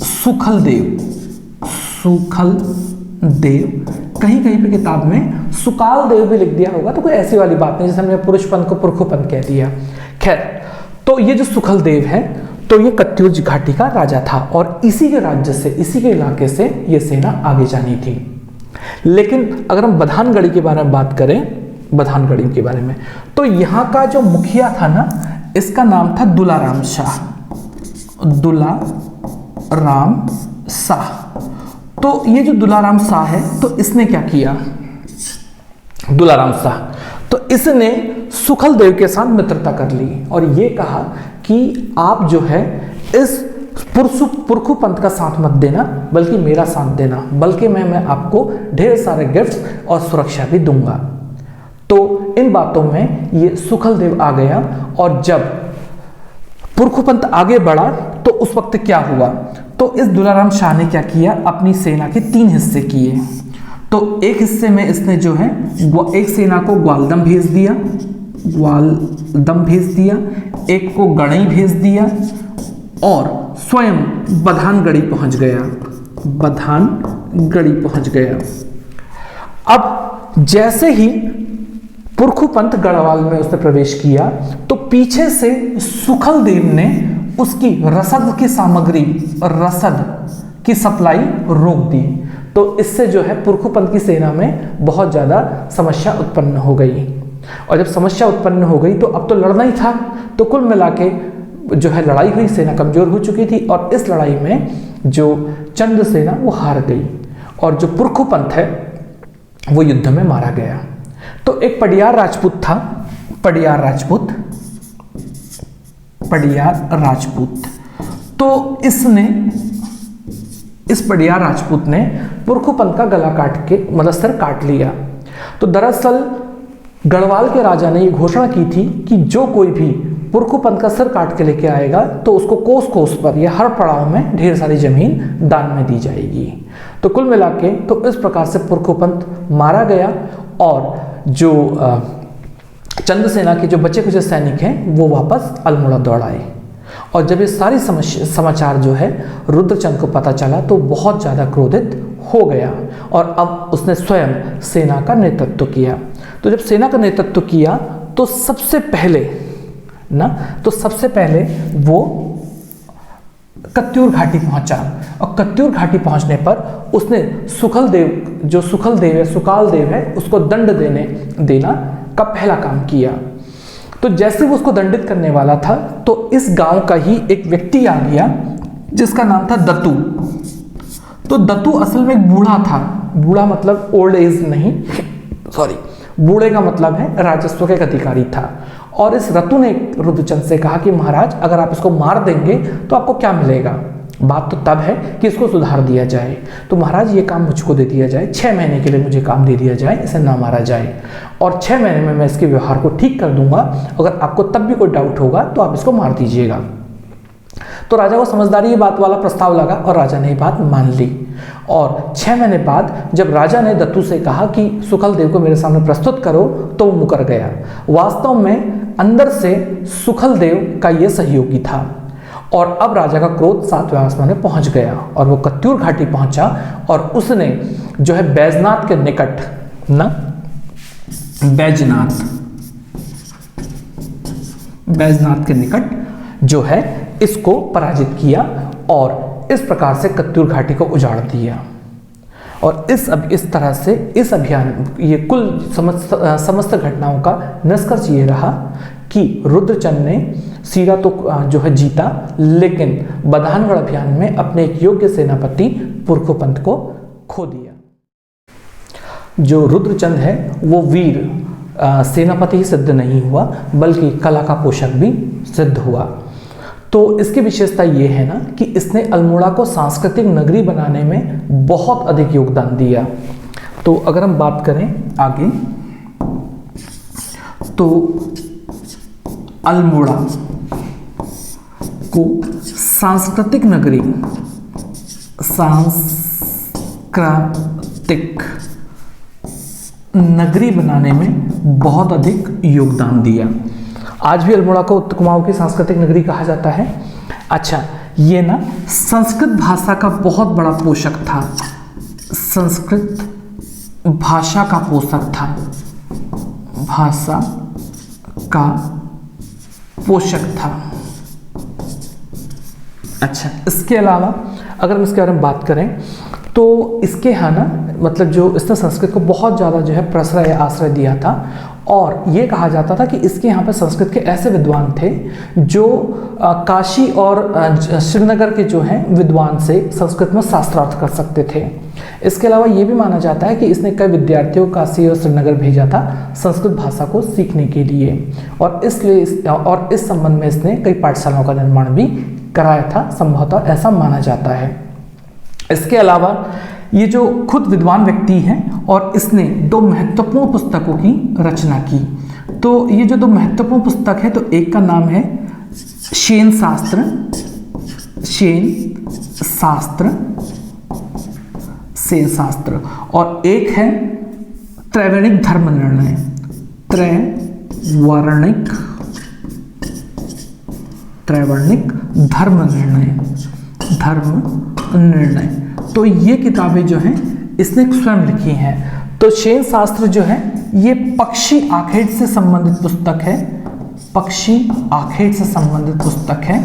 सुखलदेव। कहीं कहीं पे किताब में सुकाल देव भी लिख दिया होगा, तो कोई ऐसी वाली बात नहीं जैसे हमने पुरुषपंथ को पुरखुपंथ कह दिया। खैर, तो ये जो सुखलदेव है तो ये कत्यूर घाटी का राजा था और इसी के राज्य से, इसी के इलाके से ये सेना आगे जानी थी। लेकिन अगर हम बधानगढ़ी के बारे में बात करें, बधानगढ़ी के बारे में, तो यहाँ का जो मुखिया था ना, इसका नाम था दुलाराम शाह। दुलाराम शाह। तो ये जो दुलाराम शाह है तो इसने क्या किया, दुलाराम शाह, तो इसने सुखलदेव के साथ मित्रता कर ली और ये कहा कि आप जो है इस पुरखुपंथ का साथ मत देना बल्कि मेरा साथ देना, बल्कि मैं आपको ढेर सारे गिफ्ट्स और सुरक्षा भी दूंगा। तो इन बातों में ये सुखलदेव आ गया और जब पुरखुपंथ आगे बढ़ा तो उस वक्त क्या हुआ, तो इस दुलाराम शाह ने क्या किया, अपनी सेना के 3 हिस्से किए। तो एक हिस्से में इसने जो है एक सेना को ग्वालदम भेज दिया, एक को गणई भेज दिया और स्वयं बधानगढ़ी पहुंच गया। अब जैसे ही पुरखुपंथ गढ़वाल में उसने प्रवेश किया तो पीछे से सुखलदेव ने उसकी रसद की सप्लाई रोक दी। तो इससे जो है पुरखुपंथ की सेना में बहुत ज़्यादा समस्या उत्पन्न हो गई और जब समस्या उत्पन्न हो गई तो अब तो लड़ना ही था। तो कुल मिला के जो है लड़ाई हुई, सेना कमजोर हो चुकी थी और इस लड़ाई में जो चंद सेना वो हार गई और जो पुरखुपंथ है वो युद्ध में मारा गया। तो एक पडियार राजपूत, तो इस पडियार राजपूत ने पुरखुपंथ का गला काट के मतलब सर काट लिया। तो दरअसल गढ़वाल के राजा ने ये घोषणा की थी कि जो कोई भी पुरखुपंत का सिर काट के लेके आएगा तो उसको कोस कोस पर या हर पड़ाव में ढेर सारी जमीन दान में दी जाएगी। तो कुल मिला के तो इस प्रकार से पुरखुपंत मारा गया और जो चंद्रसेना के जो बचे कुछ सैनिक हैं वो वापस अल्मोड़ा दौड़ आए। और जब ये सारी समाचार जो है रुद्रचंद को पता चला तो बहुत ज़्यादा क्रोधित हो गया और अब उसने स्वयं सेना का नेतृत्व किया। तो जब सेना का नेतृत्व किया तो सबसे पहले वो कत्यूर घाटी पहुंचा और कत्यूर घाटी पहुंचने पर उसने सुकाल देव है उसको दंड देना का पहला काम किया। तो जैसे वो उसको दंडित करने वाला था तो इस गांव का ही एक व्यक्ति आ गया जिसका नाम था दत्तू। तो दत्तू असल में एक बूढ़ा था, बूढ़ा मतलब ओल्ड एज नहीं, सॉरी, बूढ़े का मतलब है राजस्व का एक अधिकारी था। और इस रतु ने रुद्रचंद से कहा कि महाराज अगर आप इसको मार देंगे तो आपको क्या मिलेगा, बात तो तब है कि इसको सुधार दिया जाए। तो महाराज ये काम मुझको दे दिया जाए, 6 महीने के लिए मुझे काम दे दिया जाए, इसे ना मारा जाए और 6 महीने में मैं इसके व्यवहार को ठीक कर दूंगा। अगर आपको तब भी कोई डाउट होगा तो आप इसको मार दीजिएगा। तो राजा को समझदारी ये बात वाला प्रस्ताव लगा और राजा ने ये बात मान ली। और 6 महीने बाद जब राजा ने दत्तू से कहा कि सुकाल देव को मेरे सामने प्रस्तुत करो तो वो मुकर गया। वास्तव में अंदर से सुकाल देव का ये सहयोगी था और अब राजा का क्रोध 7वें आसमान में पहुंच गया और वो कत्यूर घाटी पहुंचा और उसने जो है बैजनाथ के निकट बैजनाथ के निकट जो है इसको पराजित किया और इस प्रकार से कत्यूर घाटी को उजाड़ दिया। और इस तरह से इस अभियान ये कुल समस्त घटनाओं का निष्कर्ष ये रहा कि रुद्रचंद ने सीरा तो जो है जीता, लेकिन बधानगढ़ अभियान में अपने एक योग्य सेनापति पुरखुपंत को खो दिया। जो रुद्रचंद है वो वीर सेनापति ही सिद्ध नहीं हुआ बल्कि कला का पोषक भी सिद्ध हुआ। तो इसकी विशेषता ये है ना कि इसने अल्मोड़ा को सांस्कृतिक नगरी बनाने में बहुत अधिक योगदान दिया। तो अगर हम बात करें आगे तो अल्मोड़ा को सांस्कृतिक नगरी बनाने में बहुत अधिक योगदान दिया। आज भी अल्मोड़ा को कुमाऊं की सांस्कृतिक नगरी कहा जाता है। अच्छा, ये ना संस्कृत भाषा का बहुत बड़ा पोषक था, संस्कृत भाषा का पोषक था, भाषा का पोषक था। अच्छा, इसके अलावा अगर हम इसके बारे में बात करें तो इसके यहाँ ना मतलब जो इसने संस्कृत को बहुत ज़्यादा जो है प्रश्रय आश्रय दिया था और ये कहा जाता था कि इसके यहाँ पे संस्कृत के ऐसे विद्वान थे जो काशी और श्रीनगर के जो हैं विद्वान से संस्कृत में शास्त्रार्थ कर सकते थे। इसके अलावा ये भी माना जाता है कि इसने कई विद्यार्थियों को काशी और श्रीनगर भेजा था संस्कृत भाषा को सीखने के लिए और इस संबंध में इसने कई पाठशालाओं का निर्माण भी कराया था, संभवतः ऐसा माना जाता है। इसके अलावा ये जो खुद विद्वान व्यक्ति हैं और इसने 2 महत्वपूर्ण पुस्तकों की रचना की। तो ये जो 2 महत्वपूर्ण पुस्तक है तो एक का नाम है शेन शास्त्र और एक है त्रैवर्णिक धर्म निर्णय। तो ये किताबें जो हैं इसने स्वयं लिखी हैं। तो शेन शास्त्र जो है ये पक्षी आखेट से संबंधित पुस्तक है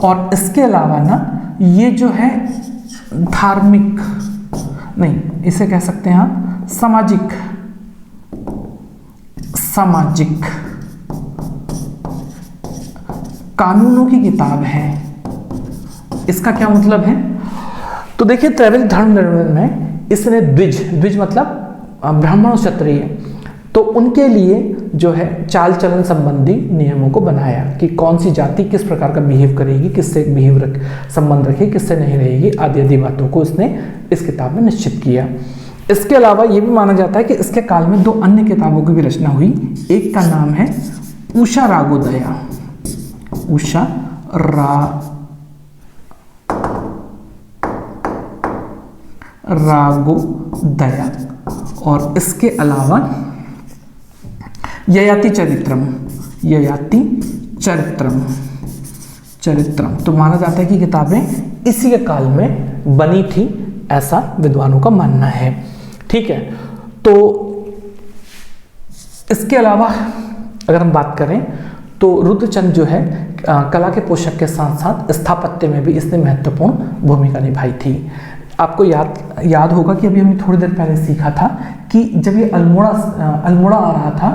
और इसके अलावा ना ये जो है धार्मिक नहीं, इसे कह सकते हैं आप सामाजिक कानूनों की किताब है। इसका क्या मतलब है? तो देखिए त्रैवर्णिक धर्म निर्णय में इसने द्विज मतलब ब्राह्मण क्षत्रिय, तो उनके लिए जो है चाल चलन संबंधी नियमों को बनाया कि कौन सी जाति किस प्रकार का बिहेव करेगी, किससे संबंध रखेगी, किससे नहीं रहेगी, आदि आदि बातों को इसने इस किताब में निश्चित किया। इसके अलावा ये भी माना जाता है कि इसके काल में 2 अन्य किताबों की भी रचना हुई। एक का नाम है उषा रागोदया, उषा रागोदया, और इसके अलावा ययाति चरित्रम, ययाति चरित्रम। तो माना जाता है कि किताबें इसी के काल में बनी थी, ऐसा विद्वानों का मानना है। ठीक है, तो इसके अलावा अगर हम बात करें तो रुद्रचंद जो है कला के पोषक के साथ साथ स्थापत्य में भी इसने महत्वपूर्ण भूमिका निभाई थी। आपको याद होगा कि अभी हमने थोड़ी देर पहले सीखा था कि जब ये अल्मोड़ा आ रहा था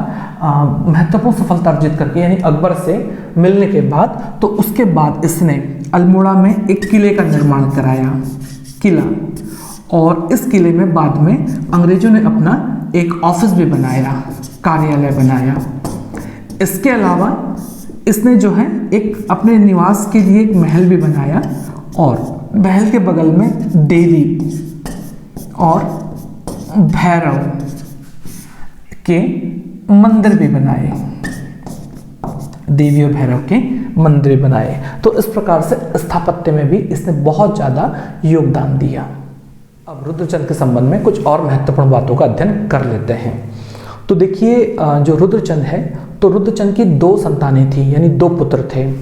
महत्वपूर्ण सफलता अर्जित करके, यानी अकबर से मिलने के बाद, तो उसके बाद इसने अल्मोड़ा में एक किले का निर्माण कराया, किला, और इस किले में बाद में अंग्रेजों ने अपना एक ऑफिस भी बनाया, कार्यालय बनाया। इसके अलावा इसने जो है एक अपने निवास के लिए एक महल भी बनाया, और महल के बगल में देवी और भैरव के मंदिर भी बनाए, देवी और भैरव के मंदिर बनाए। तो इस प्रकार से स्थापत्य में भी इसने बहुत ज़्यादा योगदान दिया। अब रुद्रचंद के संबंध में कुछ और महत्वपूर्ण बातों का अध्ययन कर लेते हैं। तो देखिए, जो रुद्रचंद है, तो रुद्रचंद की 2 संतानें थी, यानी 2 पुत्र थे।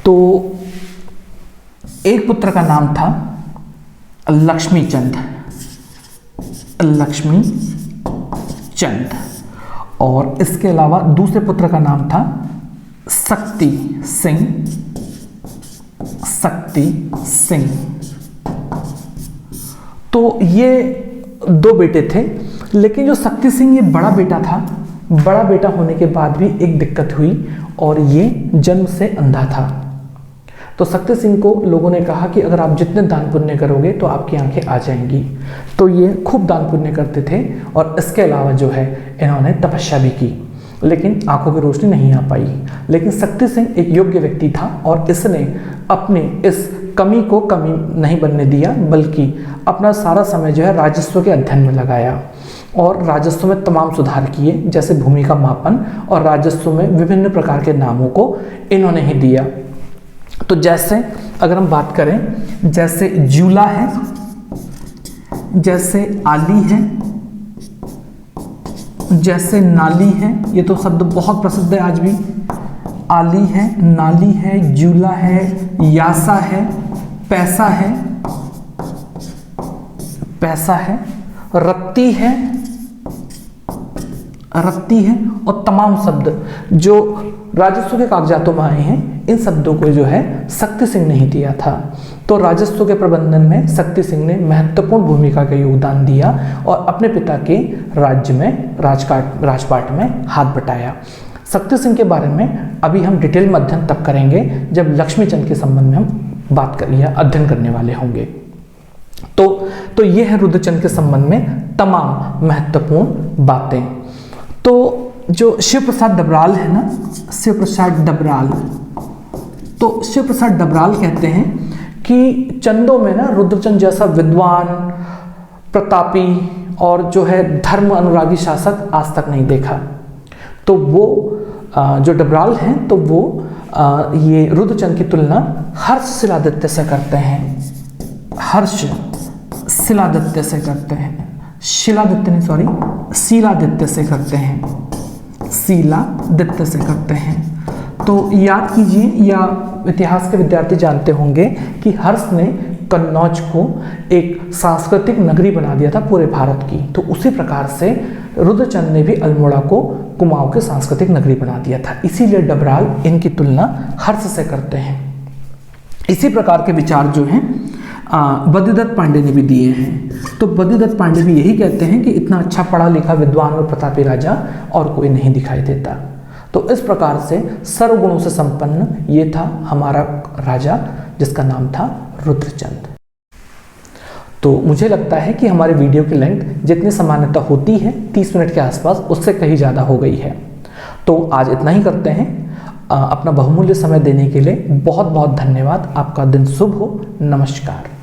तो एक पुत्र का नाम था लक्ष्मीचंद, और इसके अलावा दूसरे पुत्र का नाम था शक्ति सिंह। तो ये 2 बेटे थे, लेकिन जो शक्ति सिंह ये बड़ा बेटा था, बड़ा बेटा होने के बाद भी एक दिक्कत हुई, और ये जन्म से अंधा था। तो शक्ति सिंह को लोगों ने कहा कि अगर आप जितने दान पुण्य करोगे तो आपकी आंखें आ जाएंगी। तो ये खूब दान पुण्य करते थे, और इसके अलावा जो है इन्होंने तपस्या भी की, लेकिन आंखों की रोशनी नहीं आ पाई। लेकिन शक्ति सिंह एक योग्य व्यक्ति था, और इसने अपनी इस कमी को कमी नहीं बनने दिया, बल्कि अपना सारा समय जो है राजस्व के अध्ययन में लगाया, और राजस्व में तमाम सुधार किए, जैसे भूमि का मापन, और राजस्व में विभिन्न प्रकार के नामों को इन्होंने ही दिया। तो जैसे अगर हम बात करें, जैसे जूला है, जैसे आली है, जैसे नाली है, ये तो शब्द बहुत प्रसिद्ध है आज भी। आली है, नाली है, जूला है, यासा है, पैसा है, रत्ती है, और तमाम शब्द जो राजस्व के कागजातों में आए हैं, इन शब्दों को जो है शक्ति सिंह ने ही दिया था। तो राजस्व के प्रबंधन में शक्ति सिंह ने महत्वपूर्ण भूमिका का योगदान दिया, और अपने पिता के राज्य में राजपाट में हाथ बटाया। शक्ति सिंह के बारे में अभी हम डिटेल में अध्ययन तब करेंगे जब लक्ष्मीचंद के संबंध में हम बात करें या अध्ययन करने वाले होंगे। तो ये है रुद्रचंद के संबंध में तमाम महत्वपूर्ण बातें। तो जो शिव प्रसाद डबराल है ना, शिव प्रसाद डबराल, तो शिव प्रसाद डबराल कहते हैं कि चंदों में ना रुद्रचंद जैसा विद्वान, प्रतापी और जो है धर्म अनुरागी शासक आज तक नहीं देखा। तो वो जो डबराल हैं, तो वो ये रुद्रचंद की तुलना हर्ष शिलादित्य से करते हैं, शीलादित्य से करते हैं। तो याद कीजिए, या इतिहास के विद्यार्थी जानते होंगे कि हर्ष ने कन्नौज को एक सांस्कृतिक नगरी बना दिया था पूरे भारत की। तो उसी प्रकार से रुद्रचंद ने भी अल्मोड़ा को कुमाऊं के सांस्कृतिक नगरी बना दिया था। इसीलिए डबराल इनकी तुलना हर्ष से करते हैं। इसी प्रकार के विचार जो हैं बद्रीदत्त पांडे ने भी दिए हैं। तो बद्रीदत्त पांडे भी यही कहते हैं कि इतना अच्छा पढ़ा लिखा विद्वान और प्रतापी राजा और कोई नहीं दिखाई देता। तो इस प्रकार से सर्वगुणों से संपन्न ये था हमारा राजा, जिसका नाम था रुद्रचंद। तो मुझे लगता है कि हमारे वीडियो की लेंथ जितनी सामान्यतः होती है 30 मिनट के आसपास, उससे कहीं ज़्यादा हो गई है। तो आज इतना ही करते हैं। अपना बहुमूल्य समय देने के लिए बहुत बहुत धन्यवाद। आपका दिन शुभ हो। नमस्कार।